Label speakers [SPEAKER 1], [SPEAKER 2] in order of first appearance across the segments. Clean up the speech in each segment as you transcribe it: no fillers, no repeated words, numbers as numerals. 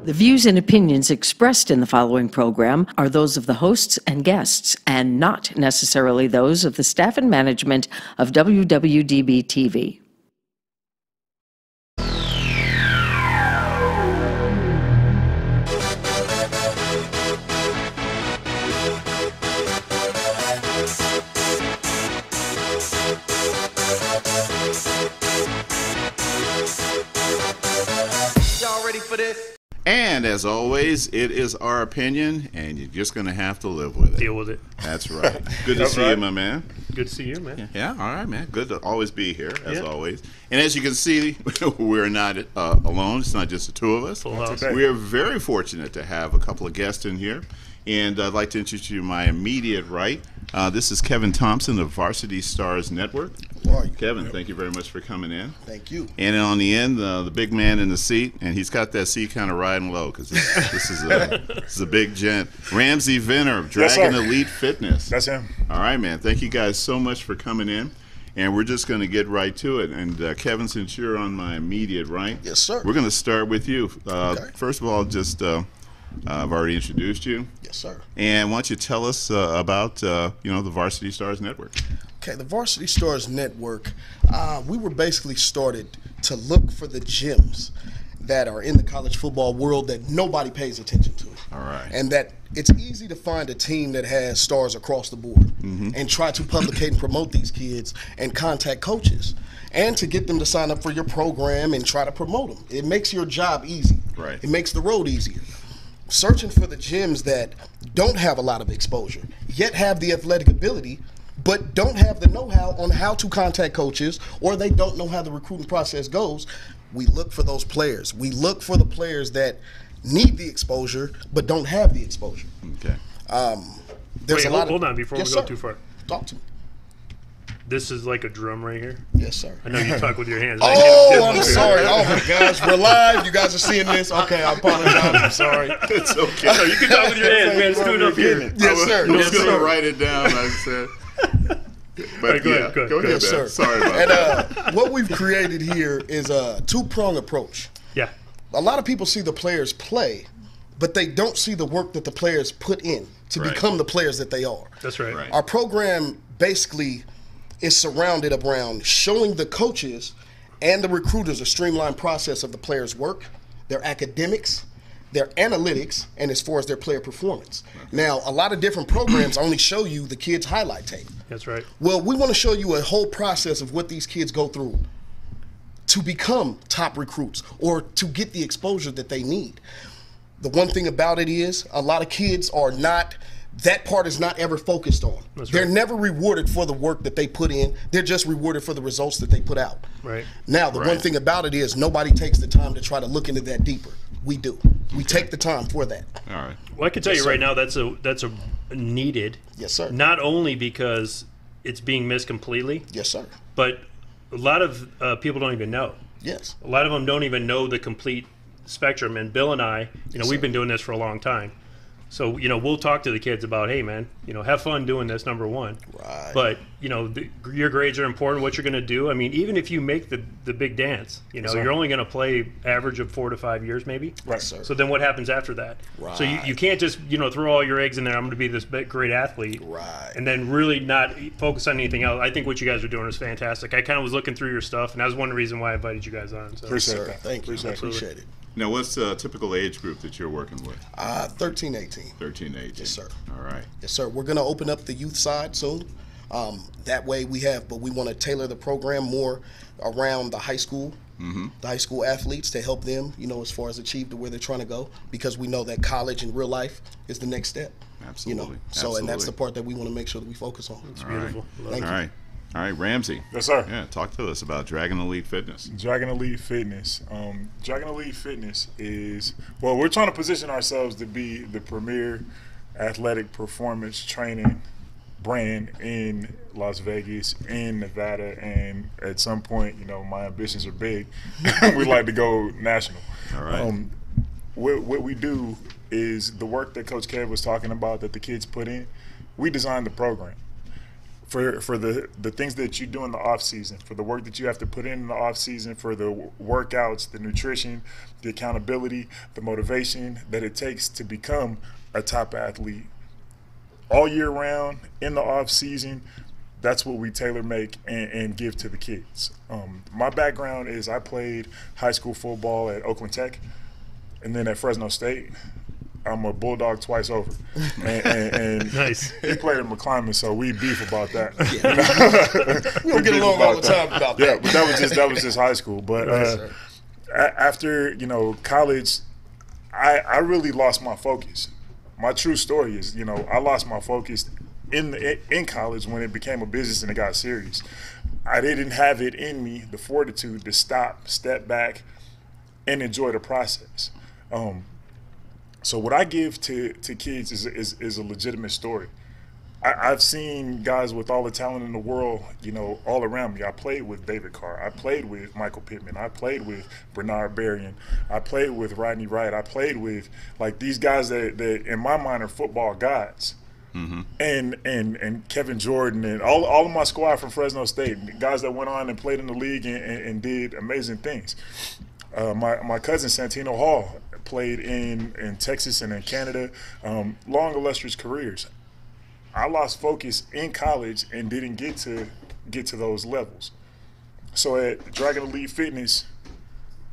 [SPEAKER 1] The views and opinions expressed in the following program are those of the hosts and guests, and not necessarily those of the staff and management of WWDB-TV.
[SPEAKER 2] Y'all ready for this?
[SPEAKER 3] And as always, it is our opinion, and you're just going to have to live with it.
[SPEAKER 4] Deal with it.
[SPEAKER 3] That's right. Good to see you, my man.
[SPEAKER 4] Good to see you, man.
[SPEAKER 3] Yeah, all right, man. Good to always be here, as always. And as you can see, we're not alone. It's not just the two of us.
[SPEAKER 4] Full house.
[SPEAKER 3] We are very fortunate to have a couple of guests in here. And I'd like to introduce you to my immediate right. This is Kevin Thompson of Varsity Starz Network.
[SPEAKER 5] How are you?
[SPEAKER 3] Kevin, thank you very much for coming in.
[SPEAKER 5] Thank you.
[SPEAKER 3] And on the end, the big man in the seat, and he's got that seat kind of riding low because this is a big gent. Ramsey Venner of Dragon Elite Fitness.
[SPEAKER 6] That's him.
[SPEAKER 3] All right, man. Thank you guys so much for coming in. And we're just going to get right to it. And Kevin, since you're on my immediate right,
[SPEAKER 5] Yes, sir.
[SPEAKER 3] we're going to start with you.
[SPEAKER 5] Okay.
[SPEAKER 3] First of all, just I've already introduced you.
[SPEAKER 5] Yes, sir.
[SPEAKER 3] And why don't you tell us about the Varsity Starz Network?
[SPEAKER 5] Okay, the Varsity Starz Network, we were basically started to look for the gems that are in the college football world that nobody pays attention to.
[SPEAKER 3] All right.
[SPEAKER 5] And that it's easy to find a team that has stars across the board and try to publicate and promote these kids and contact coaches and to get them to sign up for your program and try to promote them. It makes your job easy.
[SPEAKER 3] Right.
[SPEAKER 5] It makes the road easier. Searching for the gems that don't have a lot of exposure, yet have the athletic ability, but don't have the know-how on how to contact coaches, or they don't know how the recruiting process goes. We look for those players. We look for the players that need the exposure, but don't have the exposure.
[SPEAKER 3] Okay.
[SPEAKER 5] There's
[SPEAKER 4] Wait,
[SPEAKER 5] a lot
[SPEAKER 4] hold on before we go too far.
[SPEAKER 5] Talk to me.
[SPEAKER 4] This is like a drum right here.
[SPEAKER 5] Yes, sir.
[SPEAKER 4] I know you talk with your hands.
[SPEAKER 5] Oh, I'm sorry. Oh, my gosh. We're live. You guys are seeing this. Okay, I apologize. I'm sorry.
[SPEAKER 3] It's okay.
[SPEAKER 4] So you can talk with your hands, man. It's doing up here.
[SPEAKER 5] Yes, sir.
[SPEAKER 3] I was
[SPEAKER 5] Yes,
[SPEAKER 3] going to
[SPEAKER 5] sir.
[SPEAKER 3] write it down, like I said. But
[SPEAKER 4] Go ahead,
[SPEAKER 3] go ahead,
[SPEAKER 5] Yes,
[SPEAKER 3] man.
[SPEAKER 5] sir.
[SPEAKER 3] Sorry about
[SPEAKER 5] And what we've created here is a two-prong approach.
[SPEAKER 4] Yeah.
[SPEAKER 5] A lot of people see the players play, but they don't see the work that the players put in to
[SPEAKER 3] Right.
[SPEAKER 5] become the players that they are.
[SPEAKER 4] That's right.
[SPEAKER 3] Right.
[SPEAKER 5] Our program basically is surrounded around showing the coaches and the recruiters a streamlined process of the players' work, their academics, their analytics, and as far as their player performance. Now, a lot of different programs only show you the kids' highlight tape.
[SPEAKER 4] That's right.
[SPEAKER 5] Well, we want to show you a whole process of what these kids go through to become top recruits or to get the exposure that they need. The one thing about it is a lot of kids are not, that part is not ever focused on. They're never rewarded for the work that they put in. They're just rewarded for the results that they put out.
[SPEAKER 4] Right.
[SPEAKER 5] Now, the one thing about it is nobody takes the time to try to look into that deeper. We do. We take the time for that.
[SPEAKER 3] All right.
[SPEAKER 4] Well, I can tell you right now that's a needed.
[SPEAKER 5] Yes, sir.
[SPEAKER 4] Not only because it's being missed completely,
[SPEAKER 5] Yes, sir.
[SPEAKER 4] but a lot of people don't even know.
[SPEAKER 5] Yes.
[SPEAKER 4] A lot of them don't even know the complete spectrum. And Bill and I, we've been doing this for a long time. So, we'll talk to the kids about, hey, man, have fun doing this, number one.
[SPEAKER 5] Right.
[SPEAKER 4] But, your grades are important, what you're going to do. I mean, even if you make the big dance, you're only going to play average of 4 to 5 years maybe.
[SPEAKER 5] Right, sir.
[SPEAKER 4] So then what happens after that?
[SPEAKER 5] Right.
[SPEAKER 4] So you can't just, throw all your eggs in there, I'm going to be this great athlete.
[SPEAKER 5] Right.
[SPEAKER 4] And then really not focus on anything else. I think what you guys are doing is fantastic. I kind of was looking through your stuff, and that was one reason why I invited you guys on. So.
[SPEAKER 6] Appreciate that.
[SPEAKER 5] Thank you. I appreciate it.
[SPEAKER 3] Now, what's the typical age group that you're working with?
[SPEAKER 5] 13, 18.
[SPEAKER 3] 13, 18.
[SPEAKER 5] Yes, sir.
[SPEAKER 3] All right.
[SPEAKER 5] Yes, sir. We're going to open up the youth side soon. That way but we want to tailor the program more around the high school, the high school athletes to help them, as far as achieve to where they're trying to go, because we know that college in real life is the next step.
[SPEAKER 3] Absolutely.
[SPEAKER 5] So, and that's the part that we want to make sure that we focus on.
[SPEAKER 4] It's beautiful.
[SPEAKER 5] Thank you.
[SPEAKER 3] All right. All right, Ramsey.
[SPEAKER 6] Yes, sir.
[SPEAKER 3] Yeah, talk to us about Dragon Elite Fitness.
[SPEAKER 6] Dragon Elite Fitness. Dragon Elite Fitness is, we're trying to position ourselves to be the premier athletic performance training brand in Las Vegas, in Nevada, and at some point, my ambitions are big. We'd like to go national.
[SPEAKER 3] All right.
[SPEAKER 6] What we do is the work that Coach Kev was talking about that the kids put in, we designed the program. for the things that you do in the off season, for the work that you have to put in the off season, for the workouts, the nutrition, the accountability, the motivation that it takes to become a top athlete all year round in the off season. That's what we tailor make and give to the kids. My background is I played high school football at Oakland Tech and then at Fresno State. I'm a Bulldog twice over. And
[SPEAKER 4] Nice.
[SPEAKER 6] He played at McClymonds, so we beef about that.
[SPEAKER 5] We don't get along all the time about that.
[SPEAKER 6] Yeah, but that was just high school. But after, college, I really lost my focus. My true story is, I lost my focus in college when it became a business and it got serious. I didn't have it in me, the fortitude to step back, and enjoy the process. So what I give to kids is a legitimate story. I've seen guys with all the talent in the world, all around me. I played with David Carr. I played with Michael Pittman. I played with Bernard Berrien. I played with Rodney Wright. I played with these guys that in my mind are football gods. Mm-hmm. And Kevin Jordan and all of my squad from Fresno State, guys that went on and played in the league and did amazing things. My cousin Santino Hall played in Texas and in Canada, long illustrious careers. I lost focus in college and didn't get to those levels. So at Dragon Elite Fitness,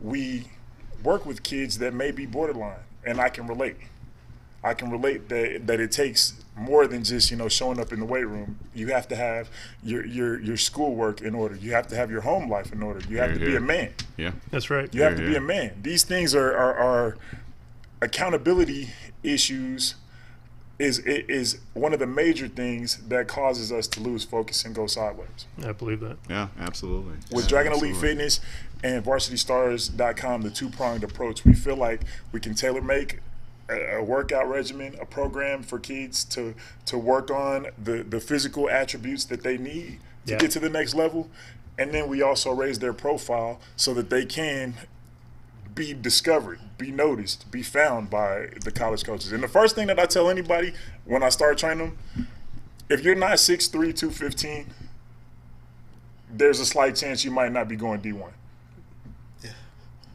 [SPEAKER 6] we work with kids that may be borderline, and I can relate. I can relate that it takes more than just showing up in the weight room. You have to have your schoolwork in order. You have to have your home life in order. You have to be a man.
[SPEAKER 3] Yeah,
[SPEAKER 4] That's right.
[SPEAKER 6] You have to be a man. These things are accountability issues. Is one of the major things that causes us to lose focus and go sideways.
[SPEAKER 4] I believe that.
[SPEAKER 3] Yeah, absolutely.
[SPEAKER 6] With Dragon Elite Fitness and VarsityStarz.com, the two-pronged approach, we feel like we can tailor-make a workout regimen, a program for kids to work on the physical attributes that they need to get to the next level. And then we also raise their profile so that they can be discovered, be noticed, be found by the college coaches. And the first thing that I tell anybody when I start training them, if you're not 6'3", 215, there's a slight chance you might not be going D1.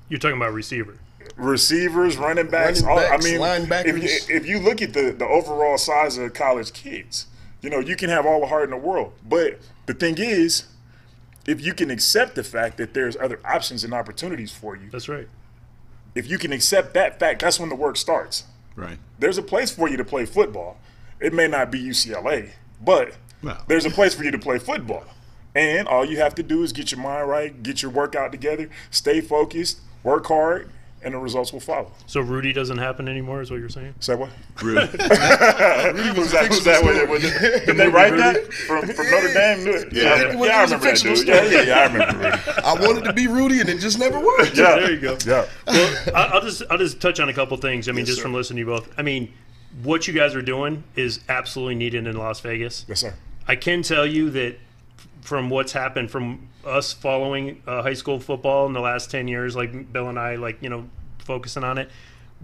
[SPEAKER 4] You're talking about receiver.
[SPEAKER 6] Receivers, running backs,
[SPEAKER 5] linebackers.
[SPEAKER 6] if you look at the overall size of college kids, you can have all the heart in the world. But the thing is, if you can accept the fact that there's other options and opportunities for you.
[SPEAKER 4] That's right.
[SPEAKER 6] If you can accept that fact, that's when the work starts.
[SPEAKER 3] Right.
[SPEAKER 6] There's a place for you to play football. It may not be UCLA, but there's a place for you to play football. And all you have to do is get your mind right, get your workout together, stay focused, work hard, and the results will follow.
[SPEAKER 4] So Rudy doesn't happen anymore, is what you're saying?
[SPEAKER 6] Say what?
[SPEAKER 3] Rudy.
[SPEAKER 6] Who's that? Did they write that from Notre Dame?
[SPEAKER 5] Yeah,
[SPEAKER 6] I remember that dude. Yeah, I remember Rudy.
[SPEAKER 5] I wanted to be Rudy, and it just never worked.
[SPEAKER 6] Yeah,
[SPEAKER 4] There you go.
[SPEAKER 6] Yeah.
[SPEAKER 4] Well, I'll just touch on a couple things. Just from listening to you both. What you guys are doing is absolutely needed in Las Vegas.
[SPEAKER 6] Yes, sir.
[SPEAKER 4] I can tell you that from what's happened, from us following high school football in the last 10 years, like Bill and I, focusing on it,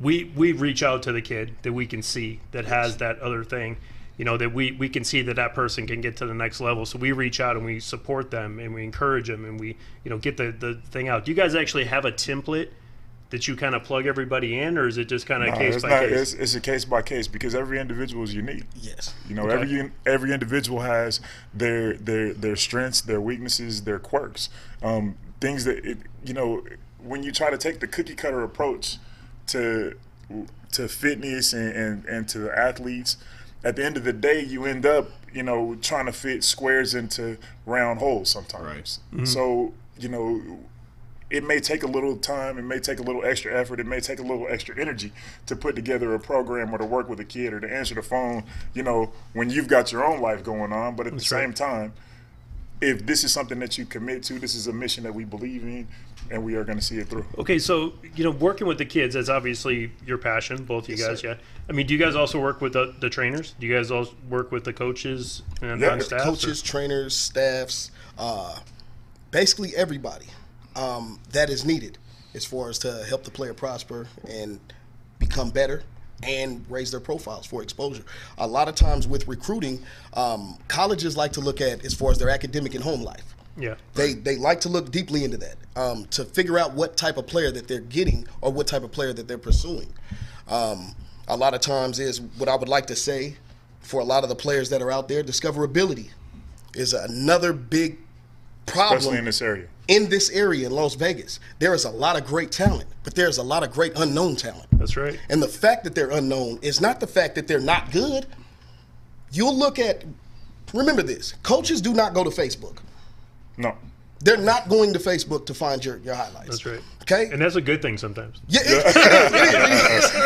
[SPEAKER 4] we reach out to the kid that we can see that has that other thing, that we can see that person can get to the next level. So we reach out and we support them and we encourage them and we, get the thing out. Do you guys actually have a template that you kind of plug everybody in, or is it just kind of case by case?
[SPEAKER 6] It's a case by case because every individual is unique.
[SPEAKER 5] Yes.
[SPEAKER 6] Every individual has their strengths, their weaknesses, their quirks, things that when you try to take the cookie cutter approach to fitness and to the athletes, at the end of the day, you end up trying to fit squares into round holes sometimes. Right. Mm-hmm. So it may take a little time, it may take a little extra effort, it may take a little extra energy to put together a program or to work with a kid or to answer the phone, when you've got your own life going on. But at the same time, if this is something that you commit to, this is a mission that we believe in, and we are going to see it through. Okay,
[SPEAKER 4] so, working with the kids, that's obviously your passion, both of you guys, yeah. Do you guys also work with the trainers? Do you guys also work with the coaches and on staff?
[SPEAKER 5] Coaches, trainers, staffs, basically everybody. That is needed as far as to help the player prosper and become better and raise their profiles for exposure. A lot of times with recruiting, colleges like to look at as far as their academic and home life.
[SPEAKER 4] Yeah.
[SPEAKER 5] They like to look deeply into that to figure out what type of player that they're getting or what type of player that they're pursuing. A lot of times is what I would like to say for a lot of the players that are out there, discoverability is another big problem.
[SPEAKER 6] Especially in this area.
[SPEAKER 5] In this area in Las Vegas, there is a lot of great talent, but there's a lot of great unknown talent.
[SPEAKER 4] That's right.
[SPEAKER 5] And the fact that they're unknown is not the fact that they're not good. You'll look at, remember this, coaches do not go to Facebook.
[SPEAKER 6] No.
[SPEAKER 5] They're not going to Facebook to find your highlights.
[SPEAKER 4] That's right.
[SPEAKER 5] Okay?
[SPEAKER 4] And that's a good thing sometimes.
[SPEAKER 5] Yeah, it is.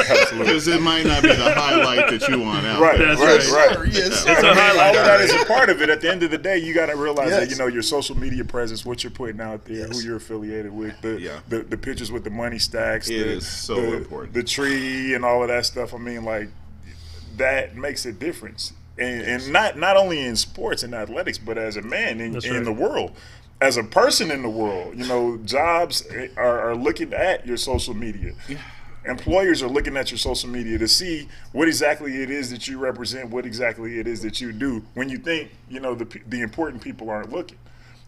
[SPEAKER 6] Absolutely.
[SPEAKER 3] Because it might not be the highlight that you want out.
[SPEAKER 6] Right,
[SPEAKER 3] there.
[SPEAKER 4] That's
[SPEAKER 6] right.
[SPEAKER 5] Sure, yes.
[SPEAKER 4] It's a
[SPEAKER 6] All
[SPEAKER 4] highlight.
[SPEAKER 6] of that is a part of it. At the end of the day, you got to realize that,
[SPEAKER 5] Yes.
[SPEAKER 6] you know, your social media presence, what you're putting out there,
[SPEAKER 5] Yes.
[SPEAKER 6] who you're affiliated with,
[SPEAKER 3] Yeah.
[SPEAKER 6] the pictures with the money stacks,
[SPEAKER 3] It is so important.
[SPEAKER 6] the tree and all of that stuff. I mean, like, that makes a difference. And not only in sports and athletics, but as a man in
[SPEAKER 4] That's right.
[SPEAKER 6] the world. As a person in the world, you know, jobs are looking at your social media. Employers are looking at your social media to see what exactly it is that you represent, what exactly it is that you do. When you think, you know, the important people aren't looking.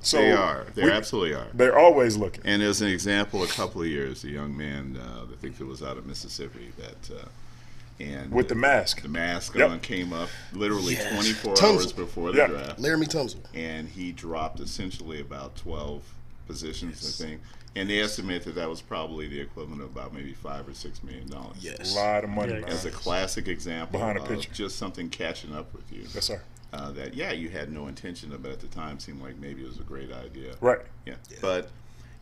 [SPEAKER 6] So
[SPEAKER 3] They are. They absolutely are.
[SPEAKER 6] They're always looking.
[SPEAKER 3] And as an example, a couple of years, a young man, I think it was out of Mississippi, and
[SPEAKER 6] With the mask.
[SPEAKER 3] The mask
[SPEAKER 6] Yep.
[SPEAKER 3] on came up literally
[SPEAKER 5] Yes.
[SPEAKER 3] 24
[SPEAKER 5] Thompson.
[SPEAKER 3] hours before the
[SPEAKER 6] Yeah.
[SPEAKER 3] draft.
[SPEAKER 5] Laramie Thompson.
[SPEAKER 3] And he dropped essentially about 12 positions, I think. And they estimate that was probably the equivalent of about maybe $5 or $6 million.
[SPEAKER 5] Yes.
[SPEAKER 6] A lot of money.
[SPEAKER 4] Yeah.
[SPEAKER 6] man.
[SPEAKER 3] As a classic example
[SPEAKER 6] Behind a
[SPEAKER 3] of
[SPEAKER 6] picture.
[SPEAKER 3] just something catching up with you.
[SPEAKER 6] Yes, sir.
[SPEAKER 3] That, yeah, you had no intention of, but at the time seemed like maybe it was a great idea.
[SPEAKER 6] Right.
[SPEAKER 3] Yeah. But,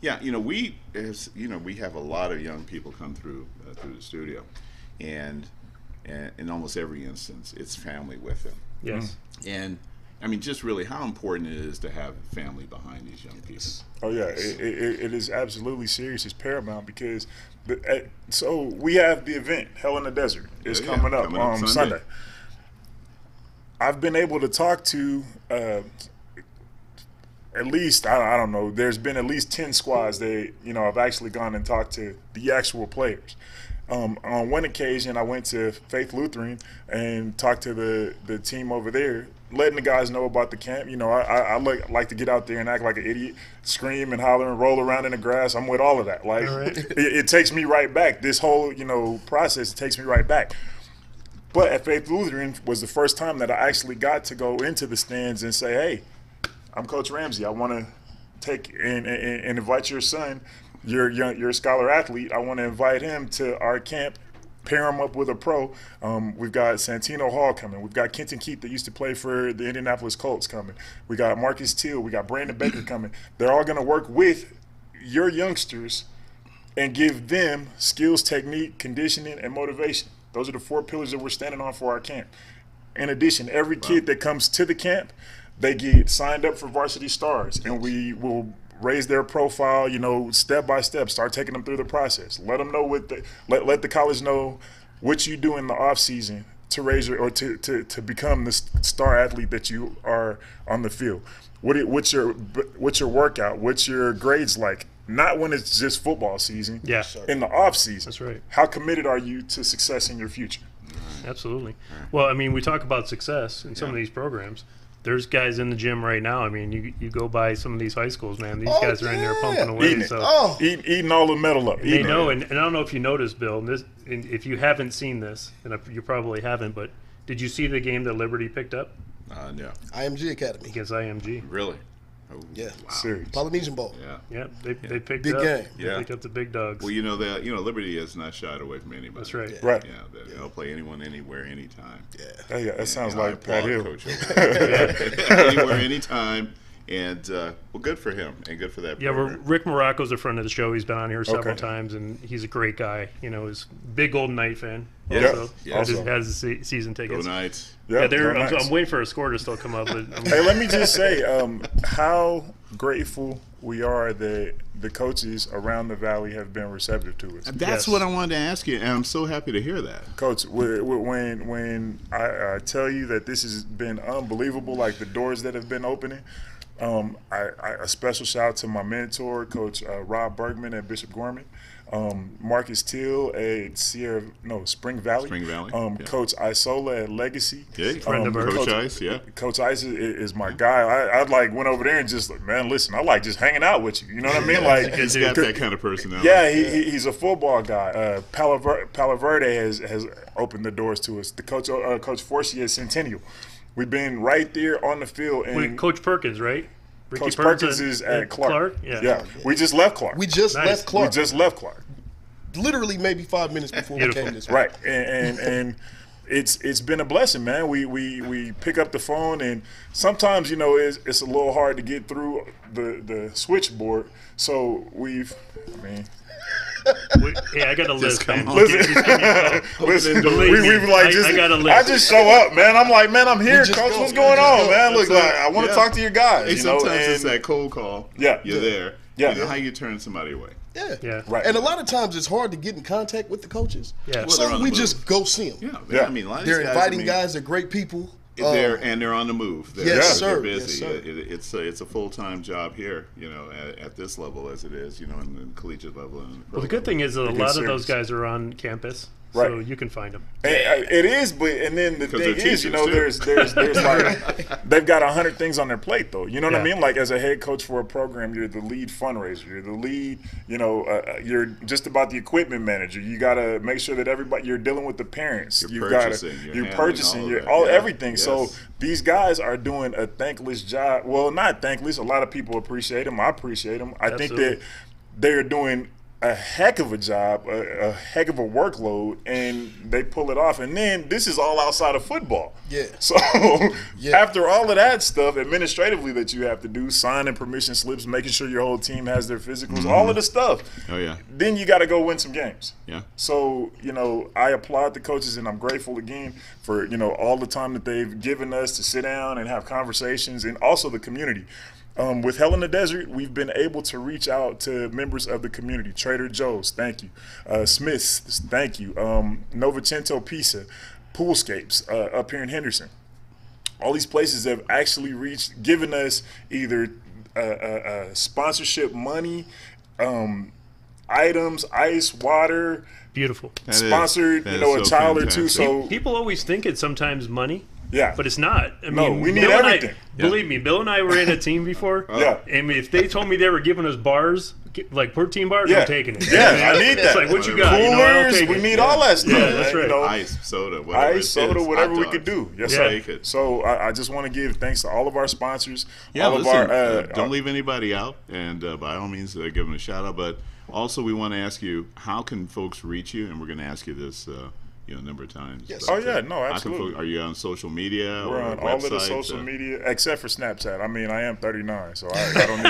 [SPEAKER 3] yeah, you know, we have a lot of young people come through the studio. And in almost every instance, it's family with them.
[SPEAKER 4] Yes.
[SPEAKER 3] And I mean, just really how important it is to have family behind these young people.
[SPEAKER 6] Oh yeah, it is absolutely serious. It's paramount because so we have the event Hell in the Desert is
[SPEAKER 3] Yeah,
[SPEAKER 6] coming up
[SPEAKER 3] coming up
[SPEAKER 6] Sunday.
[SPEAKER 3] Sunday.
[SPEAKER 6] I've been able to talk to at least I don't know. There's been at least 10 squads that I've actually gone and talked to the actual players. On one occasion, I went to Faith Lutheran and talked to the team over there, letting the guys know about the camp. I like to get out there and act like an idiot, scream and holler and roll around in the grass. I'm with all of that. Like it takes me right back. This whole process takes me right back. But at Faith Lutheran was the first time that I actually got to go into the stands and say, "Hey, I'm Coach Ramsey. I want to take and invite your son. You're a scholar athlete. I want to invite him to our camp, pair him up with a pro. We've got Santino Hall coming. We've got Kenton Keith that used to play for the Indianapolis Colts coming. We got Marcus Teal. We got Brandon Baker coming. They're all going to work with your youngsters and give them skills, technique, conditioning, and motivation. Those are the 4 pillars that we're standing on for our camp. In addition, every kid that comes to the camp, they get signed up for Varsity Starz, and we will raise their profile, step by step, start taking them through the process. Let them know let the college know what you do in the off season to raise or to become the star athlete that you are on the field. What's your workout? What's your grades like? Not when it's just football season.
[SPEAKER 4] Yeah.
[SPEAKER 6] In the off season.
[SPEAKER 4] That's right.
[SPEAKER 6] How committed are you to success in your future?
[SPEAKER 4] Absolutely. Well, I mean, we talk about success in some of these programs. There's guys in the gym right now. I mean, you go by some of these high schools, man. These guys are in there pumping away.
[SPEAKER 6] Eating it.
[SPEAKER 4] So
[SPEAKER 6] Eating all the metal up.
[SPEAKER 4] they know, and I don't know if you noticed, Bill. And if you haven't seen this, and you probably haven't, but did you see the game that Liberty picked up
[SPEAKER 3] No.
[SPEAKER 5] IMG Academy.
[SPEAKER 4] against IMG?
[SPEAKER 3] Really? Oh,
[SPEAKER 5] Yeah.
[SPEAKER 3] wow.
[SPEAKER 6] Serious.
[SPEAKER 5] Polynesian Bowl.
[SPEAKER 3] Yeah.
[SPEAKER 4] Yeah, they picked
[SPEAKER 5] Big
[SPEAKER 4] up.
[SPEAKER 5] game.
[SPEAKER 4] They
[SPEAKER 3] Yeah.
[SPEAKER 4] picked up the big dogs.
[SPEAKER 3] Well, Liberty has not shied away from anybody.
[SPEAKER 4] That's right.
[SPEAKER 6] Right.
[SPEAKER 3] Yeah, they'll play anyone, anywhere, anytime.
[SPEAKER 5] Yeah.
[SPEAKER 6] Yeah, that sounds
[SPEAKER 3] And I
[SPEAKER 6] like Pat
[SPEAKER 3] applaud
[SPEAKER 6] Hill.
[SPEAKER 3] Coach Hill. Anywhere, anytime. And, well, good for him and good for that
[SPEAKER 4] Yeah,
[SPEAKER 3] program.
[SPEAKER 4] Rick Morocco's a friend of the show. He's been on here several
[SPEAKER 6] Okay.
[SPEAKER 4] times, and he's a great guy. He's a big Golden Knight fan.
[SPEAKER 3] Yeah.
[SPEAKER 4] Also,
[SPEAKER 3] Yeah.
[SPEAKER 4] has the season
[SPEAKER 3] Go
[SPEAKER 4] tickets.
[SPEAKER 3] Knights.
[SPEAKER 4] Yeah,
[SPEAKER 6] go
[SPEAKER 4] I'm
[SPEAKER 6] Knights.
[SPEAKER 4] waiting for a score to still come up. But
[SPEAKER 6] Hey, let me just say how grateful we are that the coaches around the valley have been receptive to us.
[SPEAKER 3] That's
[SPEAKER 4] Yes.
[SPEAKER 3] what I wanted to ask you, and I'm so happy to hear that.
[SPEAKER 6] Coach, when I tell you that this has been unbelievable, like the doors that have been opening, a special shout out to my mentor, Coach Rob Bergman at Bishop Gorman. Marcus Till at Spring Valley.
[SPEAKER 3] Spring Valley, yeah.
[SPEAKER 6] Coach Isola at Legacy.
[SPEAKER 3] Yeah,
[SPEAKER 4] Friend of ours.
[SPEAKER 3] Coach Ice, yeah.
[SPEAKER 6] Coach Ice is my guy. I like went over there and just like, man, listen, I like just hanging out with you. You know what I mean? Like
[SPEAKER 3] He's got that kind of personality.
[SPEAKER 6] yeah, he's a football guy. Palo Verde has opened the doors to us. The Coach Forcier at Centennial. We've been right there on the field. And
[SPEAKER 4] With Coach Perkins, right? Ricky
[SPEAKER 6] Coach Perkins is at Clark.
[SPEAKER 4] Yeah.
[SPEAKER 6] We just left Clark.
[SPEAKER 5] We just
[SPEAKER 4] Nice.
[SPEAKER 5] left Clark.
[SPEAKER 6] We just left Clark.
[SPEAKER 5] Literally maybe 5 minutes before we
[SPEAKER 4] Beautiful.
[SPEAKER 5] came this way.
[SPEAKER 6] Right, and it's been a blessing, man. We pick up the phone, and sometimes it's a little hard to get through the switchboard. So
[SPEAKER 4] Hey, I got a list, man.
[SPEAKER 6] listen,
[SPEAKER 4] Believe me,
[SPEAKER 6] we've like
[SPEAKER 4] I got a list.
[SPEAKER 6] I just show up, man. I'm like, man, I'm here,
[SPEAKER 5] just
[SPEAKER 6] coach.
[SPEAKER 5] go.
[SPEAKER 6] What's
[SPEAKER 5] We
[SPEAKER 6] going
[SPEAKER 5] just
[SPEAKER 6] on,
[SPEAKER 5] go.
[SPEAKER 6] man? Look,
[SPEAKER 3] So,
[SPEAKER 6] like I want to
[SPEAKER 3] yeah.
[SPEAKER 6] talk to your guys.
[SPEAKER 3] Hey,
[SPEAKER 6] You know,
[SPEAKER 3] sometimes
[SPEAKER 6] and
[SPEAKER 3] it's that cold call.
[SPEAKER 6] Yeah.
[SPEAKER 3] You're there.
[SPEAKER 6] Yeah.
[SPEAKER 3] You know how you turn somebody away.
[SPEAKER 5] Yeah.
[SPEAKER 6] Right.
[SPEAKER 5] And a lot of times it's hard to get in contact with the coaches.
[SPEAKER 4] Yeah.
[SPEAKER 3] Well, they're
[SPEAKER 5] So
[SPEAKER 3] on
[SPEAKER 5] we
[SPEAKER 3] the
[SPEAKER 5] just
[SPEAKER 3] move.
[SPEAKER 5] go see them.
[SPEAKER 3] Yeah,
[SPEAKER 6] Yeah.
[SPEAKER 3] I mean, a lot of
[SPEAKER 5] They're
[SPEAKER 3] these
[SPEAKER 5] inviting
[SPEAKER 3] guys,
[SPEAKER 5] guys. They're great people.
[SPEAKER 3] They're on the move.
[SPEAKER 5] Yes,
[SPEAKER 3] they're
[SPEAKER 5] sir.
[SPEAKER 3] busy.
[SPEAKER 5] Yes, sir.
[SPEAKER 3] It's a full-time job here, at this level as it is, in the collegiate level. And
[SPEAKER 4] Well, the good thing is that a lot of those
[SPEAKER 6] serious.
[SPEAKER 4] guys are on campus,
[SPEAKER 6] Right.
[SPEAKER 4] so you can find them.
[SPEAKER 6] It is, but and then the
[SPEAKER 3] 'Cause
[SPEAKER 6] thing
[SPEAKER 3] they're
[SPEAKER 6] is,
[SPEAKER 3] teachers,
[SPEAKER 6] there's like they've got 100 things on their plate, though. You know what I
[SPEAKER 4] Yeah.
[SPEAKER 6] mean? Like as a head coach for a program, you're the lead fundraiser, you're the lead. You're just about the equipment manager. You got to make sure that you're dealing with the parents.
[SPEAKER 3] You're
[SPEAKER 6] You've
[SPEAKER 3] purchasing,
[SPEAKER 6] gotta,
[SPEAKER 3] you're
[SPEAKER 6] you're
[SPEAKER 3] handling
[SPEAKER 6] purchasing,
[SPEAKER 3] all of
[SPEAKER 6] you're
[SPEAKER 3] that.
[SPEAKER 6] all
[SPEAKER 3] Yeah.
[SPEAKER 6] everything. So
[SPEAKER 3] Yes.
[SPEAKER 6] these guys are doing a thankless job. Well, not thankless. A lot of people appreciate them. I appreciate them. I think
[SPEAKER 4] Absolutely.
[SPEAKER 6] that they're doing a heck of a job, a heck of a workload, and they pull it off. And then this is all outside of football.
[SPEAKER 5] Yeah.
[SPEAKER 6] So
[SPEAKER 5] Yeah.
[SPEAKER 6] after all of that stuff administratively that you have to do, signing permission slips, making sure your whole team has their physicals, all of the stuff,
[SPEAKER 3] Oh, yeah.
[SPEAKER 6] then you got to go win some games.
[SPEAKER 3] Yeah.
[SPEAKER 6] So, I applaud the coaches, and I'm grateful again for, all the time that they've given us to sit down and have conversations, and also the community. With Hell in the Desert, we've been able to reach out to members of the community. Trader Joe's, thank you. Smith's, thank you. Novecento Pizza, Poolscapes up here in Henderson. All these places have actually given us either sponsorship money, items, ice, water,
[SPEAKER 4] Beautiful.
[SPEAKER 3] That is-
[SPEAKER 6] sponsored,
[SPEAKER 3] that is
[SPEAKER 6] a
[SPEAKER 3] so
[SPEAKER 6] child or two.
[SPEAKER 3] fantastic.
[SPEAKER 6] So
[SPEAKER 4] People always think it's sometimes money,
[SPEAKER 6] yeah,
[SPEAKER 4] but it's not. I
[SPEAKER 6] No,
[SPEAKER 4] mean,
[SPEAKER 6] we need
[SPEAKER 4] Bill and
[SPEAKER 6] everything.
[SPEAKER 4] Believe me, Bill and I were in a team before.
[SPEAKER 6] Yeah.
[SPEAKER 4] And if they told me they were giving us bars, like protein bars,
[SPEAKER 6] Yeah.
[SPEAKER 4] I'm taking it.
[SPEAKER 6] Yeah, I need
[SPEAKER 4] It's
[SPEAKER 6] that.
[SPEAKER 4] like, what you got? I'll
[SPEAKER 6] coolers,
[SPEAKER 4] take
[SPEAKER 6] we
[SPEAKER 4] it.
[SPEAKER 6] need all that stuff.
[SPEAKER 4] Yeah, that's right.
[SPEAKER 3] Ice, soda, whatever.
[SPEAKER 6] Ice, soda, whatever we could do. Yes,
[SPEAKER 4] Yeah.
[SPEAKER 6] sir.
[SPEAKER 3] Take it.
[SPEAKER 6] So I just want to give thanks to all of our sponsors.
[SPEAKER 3] Yeah,
[SPEAKER 6] all
[SPEAKER 3] listen,
[SPEAKER 6] of our
[SPEAKER 3] don't leave anybody out, and by all means, give them a shout out. But also, we want to ask you, how can folks reach you? And we're going to ask you this, a number of times.
[SPEAKER 5] Yes.
[SPEAKER 3] But,
[SPEAKER 6] Oh, yeah, no,
[SPEAKER 3] how can
[SPEAKER 6] absolutely.
[SPEAKER 3] are you on social media
[SPEAKER 6] We're
[SPEAKER 3] or
[SPEAKER 6] on all of the
[SPEAKER 3] websites,
[SPEAKER 6] social media except for Snapchat. I mean, I am 39, so I don't even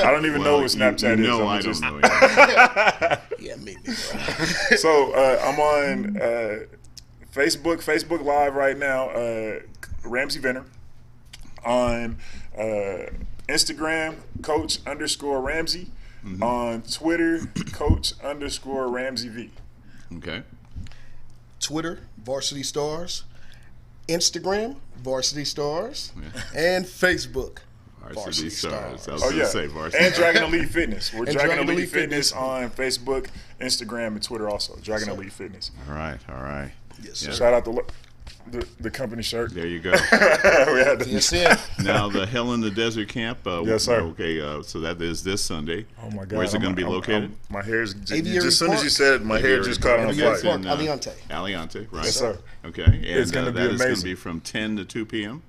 [SPEAKER 6] I don't even know
[SPEAKER 3] Well,
[SPEAKER 6] what Snapchat
[SPEAKER 3] you
[SPEAKER 6] is.
[SPEAKER 3] know,
[SPEAKER 6] I'm
[SPEAKER 3] I
[SPEAKER 6] just-
[SPEAKER 3] don't know. Either.
[SPEAKER 5] Yeah, me neither.
[SPEAKER 6] So I'm on Facebook Live right now. Ramsey Venner. On Instagram, Coach_Ramsey. On Twitter, Coach_Ramsey V.
[SPEAKER 3] Okay.
[SPEAKER 5] Twitter, Varsity Starz. Instagram, Varsity Starz. And Facebook,
[SPEAKER 3] Varsity Stars. I was
[SPEAKER 6] Oh
[SPEAKER 3] going to
[SPEAKER 6] yeah,
[SPEAKER 3] say Varsity.
[SPEAKER 6] and Dragon Elite Fitness. We're
[SPEAKER 5] And
[SPEAKER 6] Dragon
[SPEAKER 5] Dragon
[SPEAKER 6] Elite
[SPEAKER 5] Elite
[SPEAKER 6] Fitness
[SPEAKER 5] Fitness.
[SPEAKER 6] on Facebook, Instagram, and Twitter also. Dragon Elite Fitness.
[SPEAKER 3] All right.
[SPEAKER 5] Yes, sir.
[SPEAKER 6] Shout out the company shirt.
[SPEAKER 3] There you go.
[SPEAKER 6] We had to,
[SPEAKER 5] Yes, sir.
[SPEAKER 3] Now, the Hell in the Desert camp.
[SPEAKER 6] Yes, sir.
[SPEAKER 3] Okay, so that is this Sunday.
[SPEAKER 6] Oh my God!
[SPEAKER 3] Where's it going to be located?
[SPEAKER 6] My hair's
[SPEAKER 5] Aviary
[SPEAKER 6] as soon as
[SPEAKER 5] Park.
[SPEAKER 6] you said it, my hair
[SPEAKER 3] Aviary
[SPEAKER 6] just caught on
[SPEAKER 3] Park.
[SPEAKER 6] flight.
[SPEAKER 3] in,
[SPEAKER 5] Aliante.
[SPEAKER 3] Aliante, right?
[SPEAKER 6] Yes, sir.
[SPEAKER 3] Okay, and
[SPEAKER 6] It's gonna be
[SPEAKER 3] that is going to
[SPEAKER 6] amazing.
[SPEAKER 3] be from 10 to 2 p.m.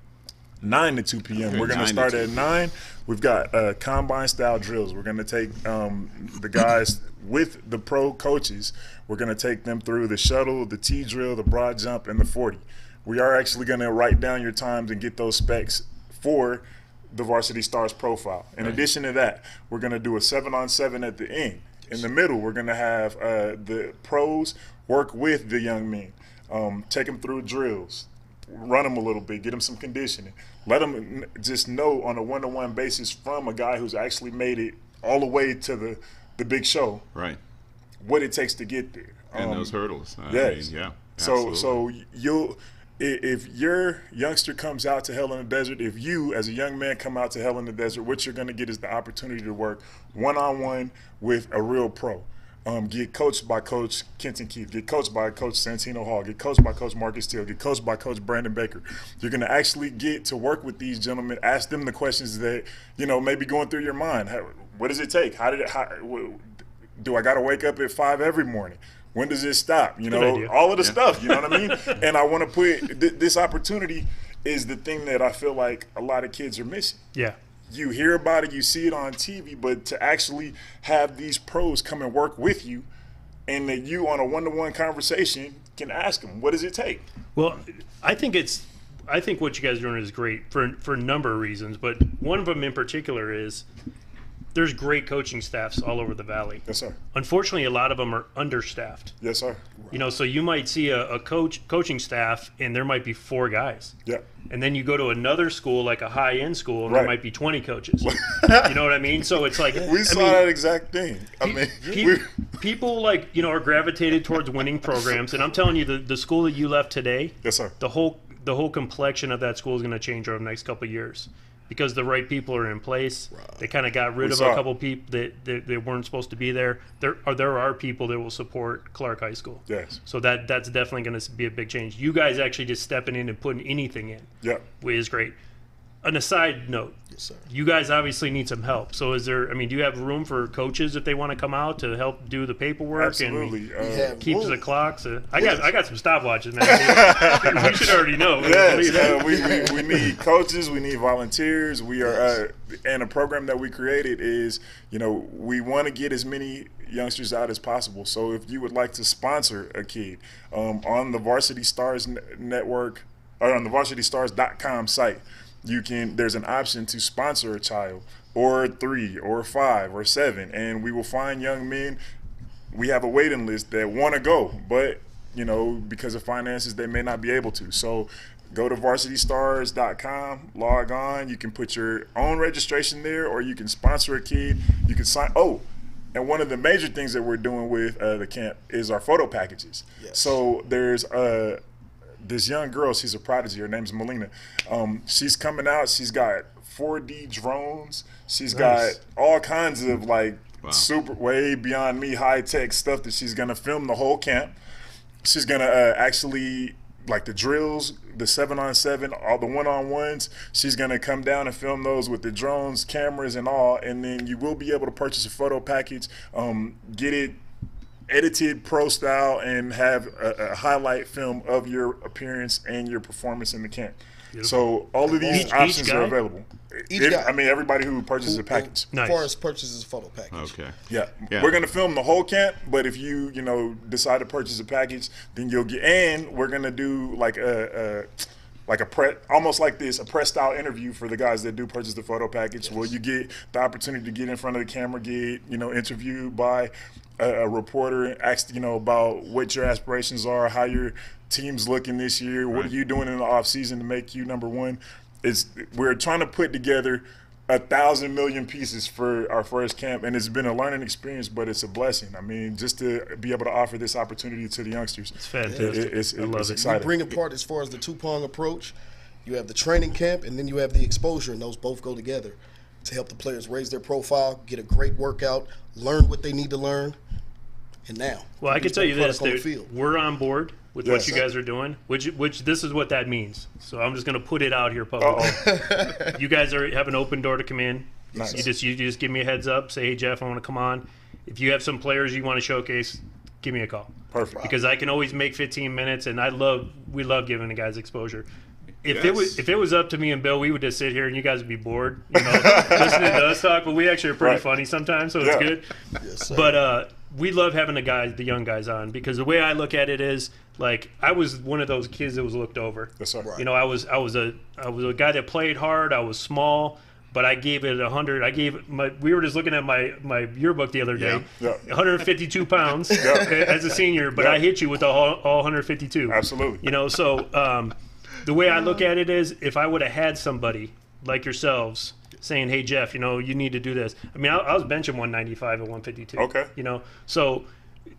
[SPEAKER 6] 9 to 2 p.m.
[SPEAKER 3] Okay,
[SPEAKER 6] We're going
[SPEAKER 3] 9
[SPEAKER 6] to
[SPEAKER 3] to
[SPEAKER 6] start
[SPEAKER 3] 2
[SPEAKER 6] at 9. We've got combine style drills. We're going to take the guys with the pro coaches. We're going to take them through the shuttle, the T drill, the broad jump, and the 40. We are actually going to write down your times and get those specs for the Varsity Starz profile. In addition to that, we're going to do a 7-on-7 at the end. In the middle, we're going to have the pros work with the young men, take them through drills, run them a little bit, get them some conditioning, let them just know on a one-to-one basis from a guy who's actually made it all the way to the big show
[SPEAKER 3] Right.
[SPEAKER 6] what it takes to get there.
[SPEAKER 3] And those hurdles. I
[SPEAKER 6] Yes.
[SPEAKER 3] mean, yeah.
[SPEAKER 6] So
[SPEAKER 3] absolutely.
[SPEAKER 6] you'll if your youngster comes out to Hell in the Desert, if you as a young man come out to Hell in the Desert, what you're going to get is the opportunity to work one-on-one with a real pro. get coached by Coach Kenton Keith, get coached by Coach Santino Hall, get coached by Coach Marcus Steele, get coached by Coach Brandon Baker. You're going to actually get to work with these gentlemen, ask them the questions that, maybe going through your mind. What does it take? Do I got to wake up at 5 every morning? When does it stop? All of the stuff, you know what I mean? And I want to put this opportunity is the thing that I feel like a lot of kids are missing.
[SPEAKER 4] Yeah.
[SPEAKER 6] You hear about it, you see it on TV, but to actually have these pros come and work with you and that you on a one-to-one conversation can ask them, what does it take?
[SPEAKER 4] Well, I think what you guys are doing is great for a number of reasons, but one of them in particular is there's great coaching staffs all over the valley.
[SPEAKER 6] Yes, sir.
[SPEAKER 4] Unfortunately, a lot of them are understaffed.
[SPEAKER 6] Yes, sir.
[SPEAKER 4] So you might see a coaching staff and there might be 4 guys.
[SPEAKER 6] Yeah.
[SPEAKER 4] And then you go to another school, like a high-end school, and
[SPEAKER 6] Right.
[SPEAKER 4] there might be 20 coaches. You know what I mean? So it's like
[SPEAKER 6] We saw that exact thing.
[SPEAKER 4] people are gravitated towards winning programs, and I'm telling you, the school that you left today,
[SPEAKER 6] Yes, sir.
[SPEAKER 4] the whole complexion of that school is going to change over the next couple of years because the right people are in place. Right. They kind of got rid of a couple people that weren't supposed to be there. There are people that will support Clark High School.
[SPEAKER 6] Yes.
[SPEAKER 4] So that's definitely going to be a big change. You guys actually just stepping in and putting anything in,
[SPEAKER 6] Yeah.
[SPEAKER 4] is great. On a side note,
[SPEAKER 5] Yes, sir.
[SPEAKER 4] you guys obviously need some help. So do you have room for coaches if they want to come out to help do the paperwork
[SPEAKER 6] Absolutely.
[SPEAKER 4] and keep
[SPEAKER 5] room.
[SPEAKER 4] the clocks? I got some stopwatches, man. We should already know.
[SPEAKER 6] Yes, we need coaches, we need volunteers. We are, and a program that we created is, we want to get as many youngsters out as possible. So if you would like to sponsor a kid on the Varsity Starz Network or on the VarsityStarz.com site, there's an option to sponsor a child or 3 or 5 or 7, and we will find young men. We have a waiting list that want to go, but because of finances they may not be able to. So go to VarsityStarz.com, log on. You can put your own registration there, or you can sponsor a kid. You can sign. And one of the major things that we're doing with the camp is our photo packages. Yes. So there's this young girl, she's a prodigy. Her name's Melina. She's coming out. She's got 4D drones. She's got all kinds of super way beyond me high tech stuff that she's gonna film the whole camp. She's gonna actually the drills, the 7-on-7, all the 1-on-1s. She's gonna come down and film those with the drones, cameras, and all. And then you will be able to purchase a photo package, get it edited pro style, and have a highlight film of your appearance and your performance in the camp. Beautiful. So all of these options are available. Everybody who purchases a package.
[SPEAKER 5] As far as purchases a photo package.
[SPEAKER 3] Okay.
[SPEAKER 6] Yeah. We're gonna film the whole camp, but if you decide to purchase a package, then you'll get. And we're gonna do almost like this, a press style interview for the guys that do purchase the photo package. Yes. Where you get the opportunity to get in front of the camera, get interviewed by a reporter, asked about what your aspirations are, how your team's looking this year, what are you doing in the off season to make you number one. We're trying to put together 1,000 million pieces for our first camp, and it's been a learning experience, but it's a blessing. Just to be able to offer this opportunity to the youngsters.
[SPEAKER 4] It's fantastic.
[SPEAKER 6] I love it. Exciting.
[SPEAKER 5] We bring apart as far as the two-prong approach. You have the training camp, and then you have the exposure, and those both go together to help the players raise their profile, get a great workout, learn what they need to learn, and now.
[SPEAKER 4] Well, I can tell you this, dude, we're on board with what you guys are doing, which this is what that means. So I'm just going to put it out here publicly. You guys have an open door to come in. Nice. You just give me a heads up, say, hey, Jeff, I want to come on. If you have some players you want to showcase, give me a call.
[SPEAKER 6] Perfect.
[SPEAKER 4] Because I can always make 15 minutes, and we love giving the guys exposure. If it was up to me and Bill, we would just sit here and you guys would be bored, listening to us talk. But we actually are pretty funny sometimes, so it's good. Yes, sir. But we love having the young guys on, because the way I look at it is, I was one of those kids that was looked over.
[SPEAKER 6] Yes, sir. Right.
[SPEAKER 4] I was a guy that played hard. I was small, but I gave it 100. We were just looking at my yearbook the other day. Yeah. 152 pounds as a senior, but I hit you with all 152.
[SPEAKER 6] Absolutely.
[SPEAKER 4] So the way I look at it is, if I would have had somebody like yourselves saying, hey, Jeff, you need to do this. I was benching 195 and 152.
[SPEAKER 6] Okay.
[SPEAKER 4] So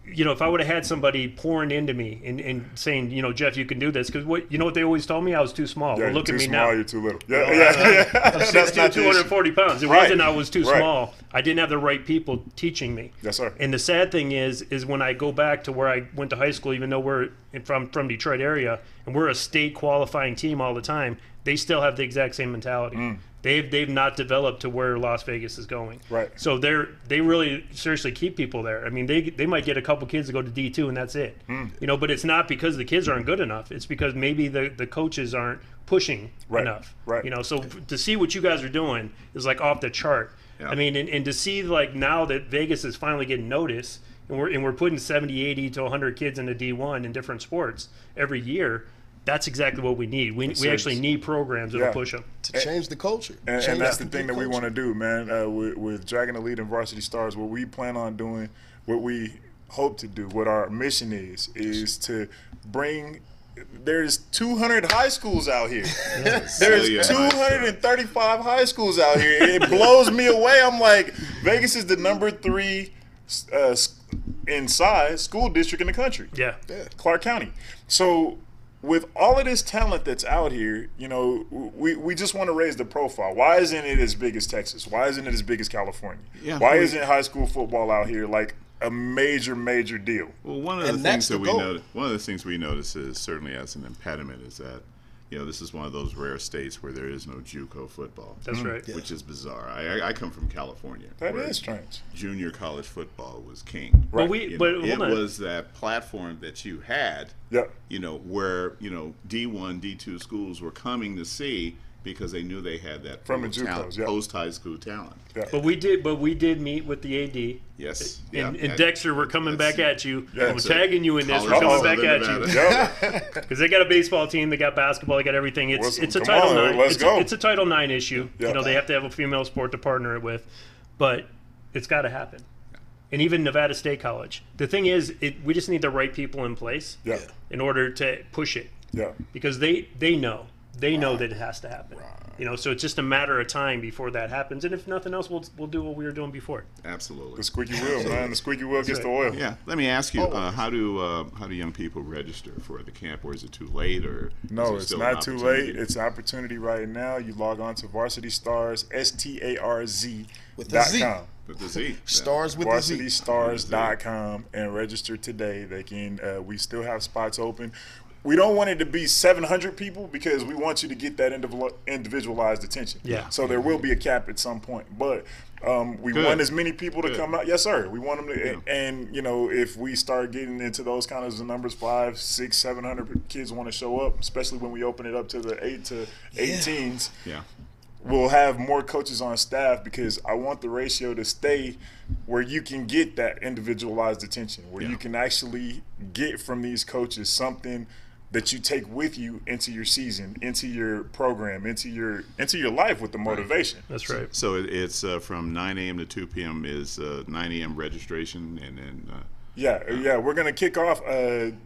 [SPEAKER 4] if I would have had somebody pouring into me and saying, Jeff, you can do this, because what they always told me, I was too small.
[SPEAKER 6] Yeah,
[SPEAKER 4] well, look
[SPEAKER 6] you're
[SPEAKER 4] at
[SPEAKER 6] too
[SPEAKER 4] me
[SPEAKER 6] small,
[SPEAKER 4] now.
[SPEAKER 6] you're too little. Yeah.
[SPEAKER 4] I'm 6'2", 240 pounds. It wasn't I was too
[SPEAKER 6] Right.
[SPEAKER 4] small. I didn't have the right people teaching me.
[SPEAKER 6] Yes, sir.
[SPEAKER 4] And the sad thing is when I go back to where I went to high school, even though we're from Detroit area and we're a state qualifying team all the time, they still have the exact same mentality. They've not developed to where Las Vegas is going.
[SPEAKER 6] Right.
[SPEAKER 4] So they really seriously keep people there. I mean, they might get a couple kids to go to D2 and that's it. But it's not because the kids aren't good enough. It's because maybe the coaches aren't pushing enough.
[SPEAKER 6] Right.
[SPEAKER 4] So to see what you guys are doing is like off the chart.
[SPEAKER 3] Yeah.
[SPEAKER 4] I mean, and to see like now that Vegas is finally getting noticed and we're putting 70, 80 to 100 kids into D1 in different sports every year. That's exactly what we need. We actually need programs that will push them.
[SPEAKER 5] To change the culture.
[SPEAKER 6] And
[SPEAKER 5] Change
[SPEAKER 6] that's
[SPEAKER 5] the
[SPEAKER 6] the thing that we want to do, man. With Dragon Elite and Varsity Starz, what we plan on doing, what we hope to do, what our mission is to bring. There's 200 high schools out here. There's 235 high schools out here. It blows me away. I'm like, Vegas is the number 3 in size school district in the country.
[SPEAKER 4] Yeah.
[SPEAKER 6] Clark County. So with all of this talent that's out here, we just want to raise the profile. Why isn't it as big as Texas? Why isn't it as big as California?
[SPEAKER 3] Yeah,
[SPEAKER 6] Why isn't high school football out here like a major deal?
[SPEAKER 3] Well, one of the things we notice is certainly as an impediment is that this is one of those rare states where there is no JUCO football.
[SPEAKER 4] That's right.
[SPEAKER 3] Which is bizarre. I come from California.
[SPEAKER 6] That is strange.
[SPEAKER 3] Junior college football was king.
[SPEAKER 6] Right.
[SPEAKER 3] It was that platform that you had.
[SPEAKER 6] Yeah.
[SPEAKER 3] Where D1, D2 schools were coming to see because they knew they had that
[SPEAKER 6] from the JUCOs,
[SPEAKER 3] post high school talent.
[SPEAKER 6] Yeah.
[SPEAKER 4] But we did meet with the AD.
[SPEAKER 3] Yes.
[SPEAKER 4] And Dexter, we're coming back at you.
[SPEAKER 6] Yeah,
[SPEAKER 4] we're tagging you in this. We're coming back at you. Because they got a baseball team, they got basketball, they got everything. It's a Title IX. It's a Title IX issue.
[SPEAKER 6] Yeah.
[SPEAKER 4] They have to have a female sport to partner it with, but it's got to happen. And even Nevada State College. The thing is, we just need the right people in place in order to push it.
[SPEAKER 6] Yeah.
[SPEAKER 4] Because they know. They know that it has to happen. So it's just a matter of time before that happens. And if nothing else, we'll do what we were doing before.
[SPEAKER 3] Absolutely.
[SPEAKER 6] The squeaky wheel, man. The squeaky wheel gets the oil.
[SPEAKER 3] Yeah. Let me ask you, how do young people register for the camp, or is it too late, or
[SPEAKER 6] no? It's not too late. It's an opportunity right now. You log on to Varsity Starz, STARZ.com.
[SPEAKER 5] With the Z.
[SPEAKER 3] With the Z.
[SPEAKER 5] Stars with the Z.
[SPEAKER 6] VarsityStarz.com and register today. They can. We still have spots open. We don't want it to be 700 people because we want you to get that individualized attention.
[SPEAKER 4] Yeah.
[SPEAKER 6] So there will be a cap at some point, but we want as many people to come out. Yes, sir. We want them to, and if we start getting into those kind of numbers, 500, 600, 700 kids want to show up, especially when we open it up to the 8 to 18s.
[SPEAKER 3] Yeah.
[SPEAKER 6] We'll have more coaches on staff because I want the ratio to stay where you can get that individualized attention, where you can actually get from these coaches something that you take with you into your season, into your program, into your life with the motivation.
[SPEAKER 4] That's right.
[SPEAKER 3] So it's from 9 a.m. to 2 p.m. is 9 a.m. registration, and then
[SPEAKER 6] we're gonna kick off 9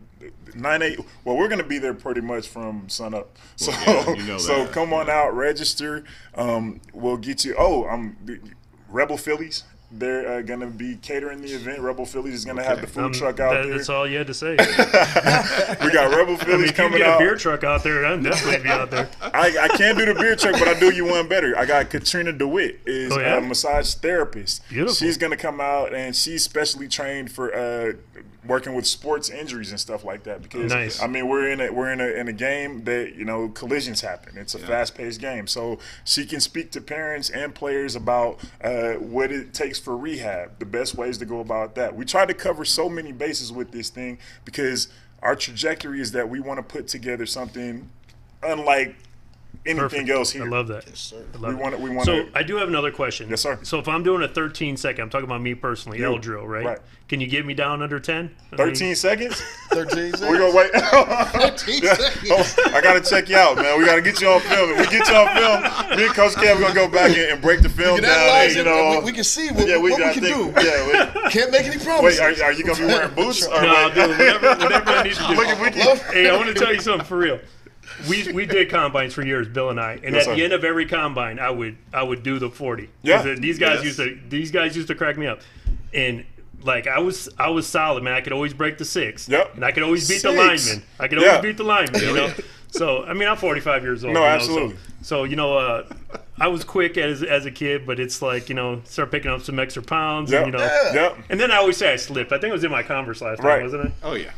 [SPEAKER 6] 8. Well, we're gonna be there pretty much from sun up. So come on out, register. We'll get you. Rebel Phillies. They're going to be catering the event. Rebel Phillies is going to have the food truck out there.
[SPEAKER 4] That's all you had to say.
[SPEAKER 6] We got Rebel Phillies coming out.
[SPEAKER 4] If you get a beer truck out there, I'd definitely be out there.
[SPEAKER 6] I can't do the beer truck, but I do you one better. I got Katrina DeWitt, is a massage therapist.
[SPEAKER 4] Beautiful.
[SPEAKER 6] She's going to come out, and she's specially trained for working with sports injuries and stuff like that. Because
[SPEAKER 4] nice.
[SPEAKER 6] I mean, we're in a game that collisions happen. It's a fast-paced game, so she can speak to parents and players about what it takes for rehab, the best ways to go about that. We try to cover so many bases with this thing because our trajectory is that we want to put together something unlike anything else here.
[SPEAKER 4] I love that.
[SPEAKER 5] Yes, sir.
[SPEAKER 6] We want to.
[SPEAKER 4] So I do have another question.
[SPEAKER 6] Yes, sir.
[SPEAKER 4] So if I'm doing a 13-second, I'm talking about me personally, L drill, right?
[SPEAKER 6] Right.
[SPEAKER 4] Can you get me down under 10?
[SPEAKER 6] 13 seconds?
[SPEAKER 5] 13 seconds.
[SPEAKER 6] We're going to wait.
[SPEAKER 5] 13 seconds.
[SPEAKER 6] I got to check you out, man. We got to get you on film. If we get you on film, me and Coach Kev are going to go back and break the film down.
[SPEAKER 5] We can see what we can do.
[SPEAKER 6] Yeah,
[SPEAKER 5] can't make any promises.
[SPEAKER 6] Wait, are you going to be wearing boots?
[SPEAKER 4] No, I'll do whatever I need to do. Hey, I want to tell you something for real. We did combines for years, Bill and I, and at the end of every combine, I would do the 40.
[SPEAKER 6] Yeah,
[SPEAKER 4] These guys used to crack me up, and like I was solid, man. I could always break the 6.
[SPEAKER 6] Yep.
[SPEAKER 4] And I could always beat the
[SPEAKER 6] 6.
[SPEAKER 4] lineman. I could always beat the lineman, you know. So I mean, I'm 45 years old.
[SPEAKER 6] No,
[SPEAKER 4] you know,
[SPEAKER 6] absolutely.
[SPEAKER 4] So you know, I was quick as a kid, but it's like, you know, start picking up some extra pounds, and, you know. And then I always say I slipped. I think it was in my Converse last time, wasn't it?
[SPEAKER 3] Oh yeah.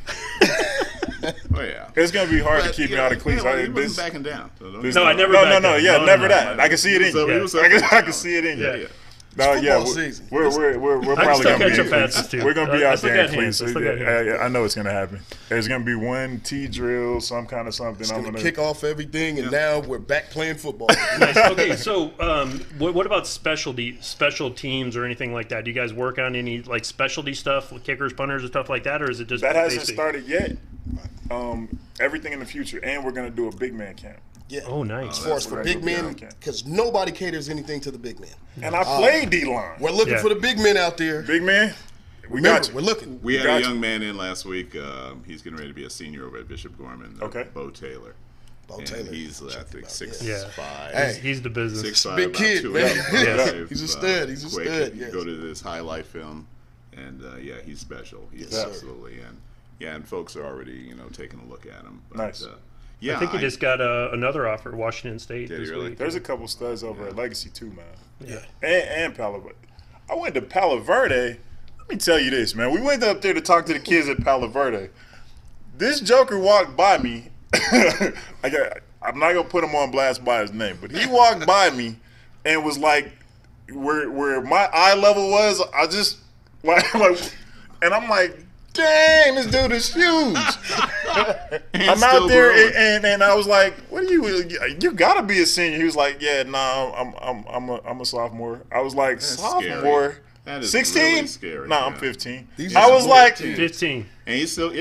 [SPEAKER 3] Oh yeah.
[SPEAKER 6] It's gonna be hard to keep me out of cleats.
[SPEAKER 3] He wasn't backing down. So
[SPEAKER 4] No, I never.
[SPEAKER 6] No, yeah, never that. I can see it in you.
[SPEAKER 3] Yeah.
[SPEAKER 6] I can see it in you.
[SPEAKER 3] Yeah.
[SPEAKER 6] No, yeah,
[SPEAKER 5] season.
[SPEAKER 6] we're
[SPEAKER 4] I
[SPEAKER 6] probably
[SPEAKER 4] still
[SPEAKER 6] gonna
[SPEAKER 4] catch
[SPEAKER 6] be
[SPEAKER 4] up passes too.
[SPEAKER 6] We're gonna be
[SPEAKER 4] I
[SPEAKER 6] out
[SPEAKER 4] still
[SPEAKER 6] there in
[SPEAKER 4] got
[SPEAKER 6] cleats.
[SPEAKER 4] hands. I still got hands.
[SPEAKER 6] I know it's gonna happen. There's gonna be one T drill, some kind of something.
[SPEAKER 5] It's
[SPEAKER 6] I'm
[SPEAKER 5] gonna
[SPEAKER 6] gonna
[SPEAKER 5] kick off everything, and now we're back playing football.
[SPEAKER 4] Nice. Okay, so what about special teams or anything like that? Do you guys work on any like specialty stuff, with kickers, punters, and stuff like that, or is it just
[SPEAKER 6] that hasn't
[SPEAKER 4] basic?
[SPEAKER 6] started yet. Everything in the future, and we're gonna do a big man camp.
[SPEAKER 5] Yeah.
[SPEAKER 4] Oh, nice.
[SPEAKER 5] As far as for
[SPEAKER 6] Right.
[SPEAKER 5] big men,
[SPEAKER 6] Okay.
[SPEAKER 5] because nobody caters anything to the big men.
[SPEAKER 6] And I played D-line.
[SPEAKER 5] We're looking
[SPEAKER 4] Yeah.
[SPEAKER 5] for the big men out there.
[SPEAKER 6] Big man, we
[SPEAKER 5] Remember,
[SPEAKER 6] got you.
[SPEAKER 5] we're looking.
[SPEAKER 3] We had
[SPEAKER 6] Got
[SPEAKER 3] a
[SPEAKER 6] you.
[SPEAKER 3] young man in last week. He's getting ready to be a senior over at Bishop Gorman.
[SPEAKER 6] Okay.
[SPEAKER 3] Bo Taylor.
[SPEAKER 5] Bo
[SPEAKER 3] And
[SPEAKER 5] Taylor.
[SPEAKER 3] he's I think 6'5".
[SPEAKER 4] Yeah.
[SPEAKER 5] Hey.
[SPEAKER 4] He's the business.
[SPEAKER 3] 6'5",
[SPEAKER 5] Big
[SPEAKER 3] about
[SPEAKER 5] kid,
[SPEAKER 3] 285.
[SPEAKER 5] man. He's a stud. He's a
[SPEAKER 3] quick.
[SPEAKER 5] stud,
[SPEAKER 3] You
[SPEAKER 5] yes.
[SPEAKER 3] go to this highlight film, and yeah, he's special. He's
[SPEAKER 5] Yes, sir.
[SPEAKER 3] absolutely and folks are already taking a look at him. But,
[SPEAKER 6] Nice.
[SPEAKER 3] Yeah,
[SPEAKER 4] I think he just got another offer, Washington State.
[SPEAKER 3] Did he
[SPEAKER 4] this
[SPEAKER 3] really?
[SPEAKER 4] week.
[SPEAKER 6] There's a couple studs over at Legacy too, man.
[SPEAKER 5] Yeah.
[SPEAKER 6] And Palo Verde. I went to Palo Verde. Let me tell you this, man. We went up there to talk to the kids at Palo Verde. This joker walked by me. I'm not gonna put him on blast by his name, but he walked by me and was like, where my eye level was. I just like, and I'm like, dang, this dude is huge. I'm out there, and I was like, "What are you? You gotta be a senior." He was like, "Yeah, nah, I'm a sophomore." I was like, "Sophomore,
[SPEAKER 3] That is
[SPEAKER 6] 16?
[SPEAKER 3] really scary.
[SPEAKER 6] Nah, I'm
[SPEAKER 3] yeah.
[SPEAKER 6] 15."
[SPEAKER 5] These
[SPEAKER 6] I
[SPEAKER 5] are
[SPEAKER 6] was like,
[SPEAKER 4] 15.
[SPEAKER 3] And he's still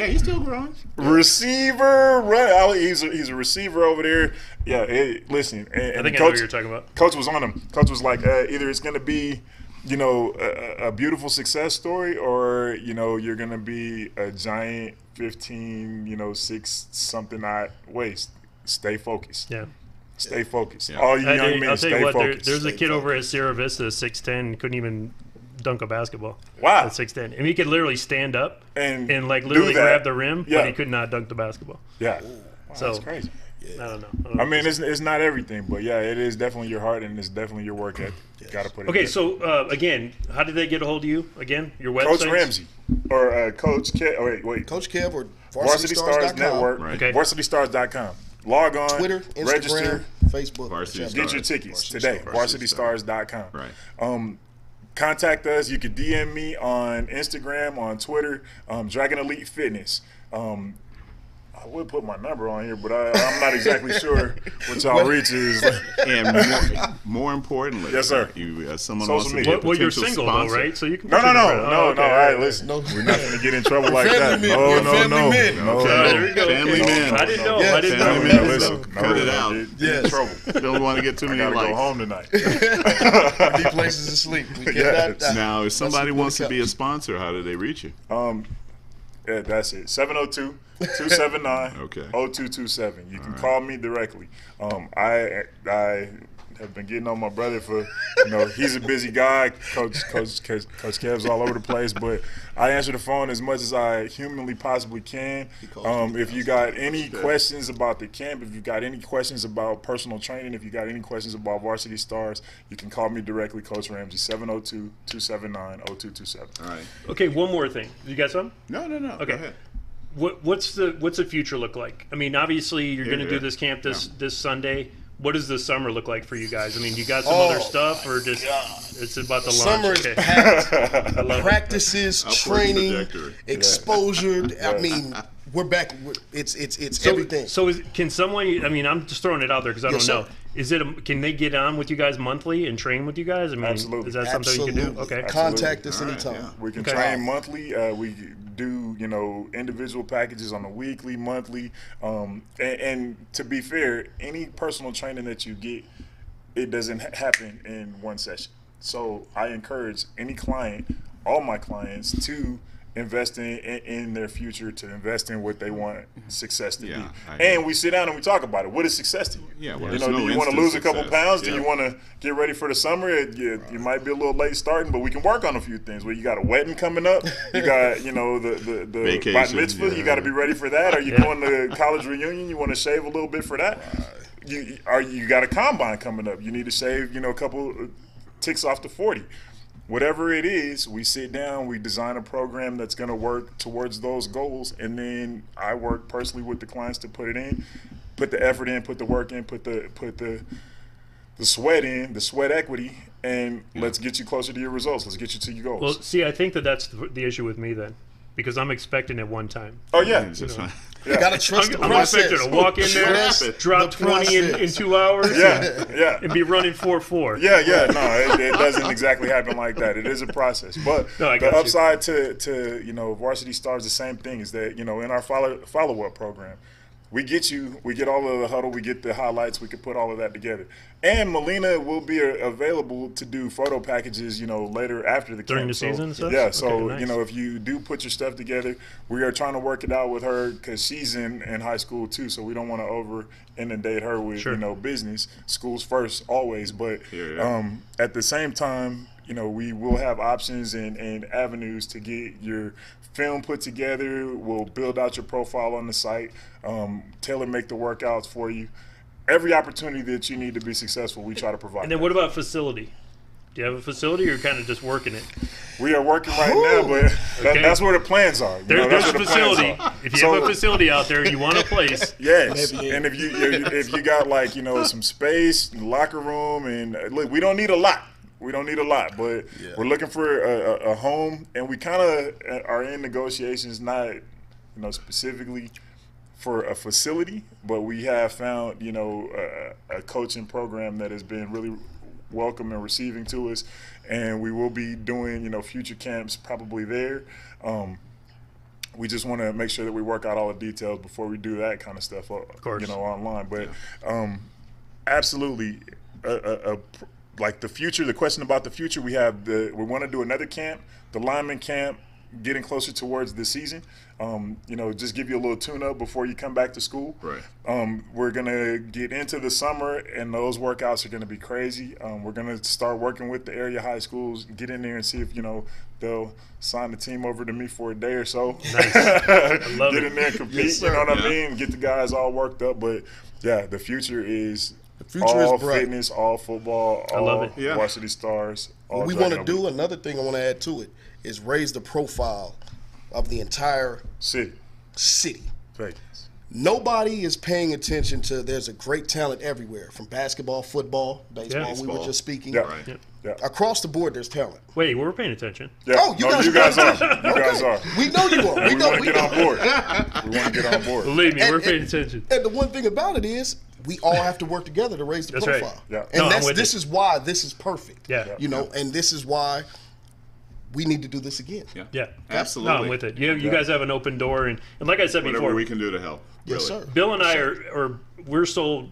[SPEAKER 3] growing.
[SPEAKER 6] receiver, run. He's a receiver over there. Yeah, listen, and
[SPEAKER 4] I think I know
[SPEAKER 6] coach,
[SPEAKER 4] what you're talking about.
[SPEAKER 6] Coach was on him. Coach was like, either it's gonna be, a beautiful success story, or you're gonna be a giant 15, 6 something odd waist. Stay focused.
[SPEAKER 4] Yeah.
[SPEAKER 6] Stay focused.
[SPEAKER 3] Yeah.
[SPEAKER 6] All you young men,
[SPEAKER 4] I'll tell
[SPEAKER 6] stay
[SPEAKER 4] you what,
[SPEAKER 6] focused.
[SPEAKER 4] there's a kid over at Sierra Vista, 6'10", couldn't even dunk a basketball.
[SPEAKER 6] Wow.
[SPEAKER 4] At 6'10". I mean, he could literally stand up
[SPEAKER 6] And
[SPEAKER 4] like
[SPEAKER 6] do
[SPEAKER 4] literally
[SPEAKER 6] that.
[SPEAKER 4] grab the rim,
[SPEAKER 6] Yeah.
[SPEAKER 4] but he could not dunk the basketball.
[SPEAKER 6] Yeah. Wow,
[SPEAKER 4] So-
[SPEAKER 6] that's crazy.
[SPEAKER 4] I don't know.
[SPEAKER 6] I mean, it's not everything, but yeah, it is definitely your heart and it's definitely your work ethic. Got to put it.
[SPEAKER 4] Okay,
[SPEAKER 6] there.
[SPEAKER 4] so again, how did they get a hold of you? Again, your website?
[SPEAKER 6] Coach Ramsey or Coach Kev. Oh, wait.
[SPEAKER 5] Coach Kev or
[SPEAKER 6] Varsity Starz Network.
[SPEAKER 3] Right.
[SPEAKER 4] Okay.
[SPEAKER 6] VarsityStars.com. Log on.
[SPEAKER 5] Twitter, Instagram,
[SPEAKER 6] Register.
[SPEAKER 5] Facebook.
[SPEAKER 3] Varsity
[SPEAKER 5] whichever.
[SPEAKER 6] Get your
[SPEAKER 3] Stars.
[SPEAKER 6] tickets
[SPEAKER 5] Varsity
[SPEAKER 6] today.
[SPEAKER 5] Stars.
[SPEAKER 6] VarsityStars.com.
[SPEAKER 3] Right.
[SPEAKER 6] Contact us. You can DM me on Instagram, on Twitter, Dragon Elite Fitness. I would put my number on here, but I'm not exactly sure what y'all reach is.
[SPEAKER 3] And more importantly,
[SPEAKER 6] Yes, sir.
[SPEAKER 3] Someone
[SPEAKER 6] Social
[SPEAKER 3] wants to be
[SPEAKER 6] media.
[SPEAKER 3] a
[SPEAKER 4] Well, you're
[SPEAKER 3] potential
[SPEAKER 4] single
[SPEAKER 3] sponsor.
[SPEAKER 4] though, right? So you can.
[SPEAKER 6] No.
[SPEAKER 4] okay,
[SPEAKER 6] All right, listen.
[SPEAKER 5] No.
[SPEAKER 6] We're not going to get in trouble like that.
[SPEAKER 5] family men.
[SPEAKER 6] No,
[SPEAKER 5] We're
[SPEAKER 6] no,
[SPEAKER 5] family
[SPEAKER 6] no.
[SPEAKER 5] men.
[SPEAKER 6] No,
[SPEAKER 3] Okay.
[SPEAKER 6] no.
[SPEAKER 4] There you go.
[SPEAKER 3] Family
[SPEAKER 4] Okay.
[SPEAKER 3] men.
[SPEAKER 4] I didn't know.
[SPEAKER 5] Yes.
[SPEAKER 4] I didn't
[SPEAKER 3] Family
[SPEAKER 4] know.
[SPEAKER 3] men.
[SPEAKER 6] Listen,
[SPEAKER 3] Cut it out.
[SPEAKER 6] Get in trouble.
[SPEAKER 3] Don't want to get too
[SPEAKER 6] I
[SPEAKER 3] many
[SPEAKER 6] gotta go
[SPEAKER 3] likes.
[SPEAKER 6] home tonight.
[SPEAKER 5] Be places to sleep. We
[SPEAKER 6] Yes.
[SPEAKER 5] cannot.
[SPEAKER 3] Now, if somebody
[SPEAKER 5] That's
[SPEAKER 3] wants to
[SPEAKER 5] what
[SPEAKER 3] be a sponsor, how do they reach you?
[SPEAKER 6] Yeah, that's it. 702-279-0227.
[SPEAKER 3] Okay.
[SPEAKER 6] You can call me directly. I have been getting on my brother for, he's a busy guy. Coach Kev's all over the place, but I answer the phone as much as I humanly possibly can. If you got any questions about the camp, if you got any questions about personal training, if you got any questions about Varsity Stars, you can call me directly, Coach Ramsey, 702-279-0227.
[SPEAKER 3] All right.
[SPEAKER 4] Okay, one more thing. You got some?
[SPEAKER 3] No.
[SPEAKER 4] Okay.
[SPEAKER 3] Go ahead.
[SPEAKER 4] What's the future look like? I mean, obviously you're going to do
[SPEAKER 3] yeah.
[SPEAKER 4] this camp this Sunday. What does the summer look like for you guys? I mean, you got some other stuff, or just it's about the launch?
[SPEAKER 5] Summer is
[SPEAKER 4] Okay.
[SPEAKER 5] packed.
[SPEAKER 4] I love it.
[SPEAKER 5] Practices,
[SPEAKER 3] Upward
[SPEAKER 5] training,
[SPEAKER 3] trajectory.
[SPEAKER 5] exposure. I mean, we're back. It's everything.
[SPEAKER 4] So can someone? I mean, I'm just throwing it out there because I
[SPEAKER 5] Yes,
[SPEAKER 4] don't know.
[SPEAKER 5] sir.
[SPEAKER 4] Is it? Can they get on with you guys monthly and train with you guys? I mean,
[SPEAKER 6] Absolutely.
[SPEAKER 4] is that something you can do?
[SPEAKER 5] Absolutely.
[SPEAKER 4] Okay.
[SPEAKER 5] Contact us
[SPEAKER 3] All right,
[SPEAKER 5] anytime.
[SPEAKER 3] yeah.
[SPEAKER 6] We can
[SPEAKER 4] Okay.
[SPEAKER 6] train monthly. We do, individual packages on a weekly, monthly. And to be fair, any personal training that you get, it doesn't happen in one session. So I encourage any client, all my clients, to investing in their future, to invest in what they want success to
[SPEAKER 3] Yeah,
[SPEAKER 6] be.
[SPEAKER 3] I agree.
[SPEAKER 6] And we sit down and we talk about it. What is success to you?
[SPEAKER 3] Yeah, well,
[SPEAKER 6] You
[SPEAKER 3] there's
[SPEAKER 6] know,
[SPEAKER 3] no
[SPEAKER 6] do you want to
[SPEAKER 3] instant
[SPEAKER 6] lose a couple
[SPEAKER 3] success.
[SPEAKER 6] pounds? Do
[SPEAKER 3] Yeah.
[SPEAKER 6] you want to get ready for the summer? You might be a little late starting, but we can work on a few things. Well, you got a wedding coming up. You got, you know, the
[SPEAKER 3] Vacation,
[SPEAKER 6] bat mitzvah.
[SPEAKER 3] yeah.
[SPEAKER 6] You got to be ready for that. Are you going to college reunion? You want to shave a little bit for that? You got a combine coming up. You need to shave, you know, a couple ticks off the 40. Whatever it is, we sit down, we design a program that's going to work towards those goals, and then I work personally with the clients to put it in, put the effort in, put the work in, put the sweat in, the sweat equity, and let's get you closer to your results. Let's get you to your goals.
[SPEAKER 4] Well, see, I think that's the issue with me then, because I'm expecting it one time.
[SPEAKER 6] Oh yeah,
[SPEAKER 3] That's fine.
[SPEAKER 5] You gotta trust the
[SPEAKER 4] I'm
[SPEAKER 5] process.
[SPEAKER 4] expecting to walk in there,
[SPEAKER 5] Trust
[SPEAKER 4] drop
[SPEAKER 5] the
[SPEAKER 4] 20 in
[SPEAKER 5] process.
[SPEAKER 4] 2 hours,
[SPEAKER 6] yeah.
[SPEAKER 4] and be running 4.4.
[SPEAKER 6] Yeah. No, it doesn't exactly happen like that. It is a process. But
[SPEAKER 4] No, I
[SPEAKER 6] the
[SPEAKER 4] got you.
[SPEAKER 6] upside to you know, Varsity Starz, the same thing is that, you know, in our follow-up program, we get all of the huddle, we get the highlights, we can put all of that together. And Melina will be available to do photo packages, you know, later after the
[SPEAKER 4] During
[SPEAKER 6] camp.
[SPEAKER 4] the season and stuff?
[SPEAKER 6] Yeah, so,
[SPEAKER 4] Okay, nice.
[SPEAKER 6] you know, if you do put your stuff together, we are trying to work it out with her because she's in high school too, so we don't want to over inundate her with,
[SPEAKER 4] Sure.
[SPEAKER 6] you know, business. School's first always, but
[SPEAKER 3] Yeah.
[SPEAKER 6] at the same time, you know, we will have options and avenues to get your film put together. We'll build out your profile on the site, tailor make the workouts for you. Every opportunity that you need to be successful, we try to provide.
[SPEAKER 4] And then
[SPEAKER 6] that.
[SPEAKER 4] what about facility? Do you have a facility, or you're kind of just working it?
[SPEAKER 6] We are working right now, but
[SPEAKER 4] Okay.
[SPEAKER 6] that's where the plans are. You know,
[SPEAKER 4] There's
[SPEAKER 6] that's
[SPEAKER 4] a
[SPEAKER 6] where the plans
[SPEAKER 4] facility.
[SPEAKER 6] are.
[SPEAKER 4] If you
[SPEAKER 6] So-
[SPEAKER 4] have a facility out there, you want a place.
[SPEAKER 6] Yes, and if you got, like, you know, some space, locker room, and look, we don't need a lot. We don't need a lot, but we're looking for a home, and we kind of are in negotiations, not, you know, specifically for a facility, but we have found, you know, a coaching program that has been really welcome and receiving to us, and we will be doing, you know, future camps probably there. We just want to make sure that we work out all the details before we do that kind of stuff,
[SPEAKER 4] course.
[SPEAKER 6] you know, online. But absolutely, like the future, the question about the future, we want to do another camp, the lineman camp, getting closer towards the season. You know, just give you a little tune-up before you come back to school.
[SPEAKER 3] Right.
[SPEAKER 6] We're going to get into the summer, and those workouts are going to be crazy. We're going to start working with the area high schools, get in there and see if, you know, they'll sign the team over to me for a day or so.
[SPEAKER 4] Nice. I love
[SPEAKER 6] Get
[SPEAKER 4] it.
[SPEAKER 6] in there and compete,
[SPEAKER 5] Yes,
[SPEAKER 6] you know what
[SPEAKER 3] sir.
[SPEAKER 6] I mean? Get the guys all worked up. But, yeah, the future is
[SPEAKER 5] future
[SPEAKER 6] all
[SPEAKER 5] is bright.
[SPEAKER 6] fitness, all football,
[SPEAKER 4] I love
[SPEAKER 6] all
[SPEAKER 4] it.
[SPEAKER 3] Yeah.
[SPEAKER 6] Varsity Stars. All
[SPEAKER 5] What we want to
[SPEAKER 6] Dragon
[SPEAKER 5] do,
[SPEAKER 6] Elite.
[SPEAKER 5] another thing I want to add to it, is raise the profile of the entire
[SPEAKER 6] City.
[SPEAKER 5] city.
[SPEAKER 6] Vegas.
[SPEAKER 5] Nobody is paying attention to, there's a great talent everywhere, from basketball, football, baseball, we were
[SPEAKER 3] Baseball.
[SPEAKER 5] just speaking.
[SPEAKER 6] Yeah.
[SPEAKER 3] Right.
[SPEAKER 4] Yep.
[SPEAKER 6] Yeah.
[SPEAKER 5] Across the board, there's talent.
[SPEAKER 4] Wait, we're paying attention.
[SPEAKER 6] Yeah.
[SPEAKER 5] Oh, you
[SPEAKER 6] no,
[SPEAKER 5] guys
[SPEAKER 6] you
[SPEAKER 5] are
[SPEAKER 6] guys
[SPEAKER 5] paying
[SPEAKER 6] are.
[SPEAKER 5] attention.
[SPEAKER 6] You guys
[SPEAKER 5] Okay.
[SPEAKER 6] are.
[SPEAKER 5] We know you are.
[SPEAKER 6] We want to
[SPEAKER 5] we
[SPEAKER 6] get
[SPEAKER 5] know.
[SPEAKER 6] on board. We want to get on board.
[SPEAKER 4] Believe me, we're
[SPEAKER 5] And-
[SPEAKER 4] paying attention.
[SPEAKER 5] And the one thing about it is, we all have to work together to raise the
[SPEAKER 4] That's right.
[SPEAKER 5] profile.
[SPEAKER 6] Yeah.
[SPEAKER 5] And
[SPEAKER 4] No, I'm with
[SPEAKER 5] this
[SPEAKER 4] it.
[SPEAKER 5] is why this is perfect.
[SPEAKER 4] Yeah.
[SPEAKER 5] You know, and this is why we need to do this again.
[SPEAKER 3] Yeah.
[SPEAKER 4] Yeah.
[SPEAKER 3] Absolutely.
[SPEAKER 4] No, I'm with it. You guys have an open door, and like I said
[SPEAKER 3] Whatever
[SPEAKER 4] before,
[SPEAKER 3] we can do to help.
[SPEAKER 5] Yes,
[SPEAKER 3] really.
[SPEAKER 5] sir.
[SPEAKER 4] Bill and I we're sold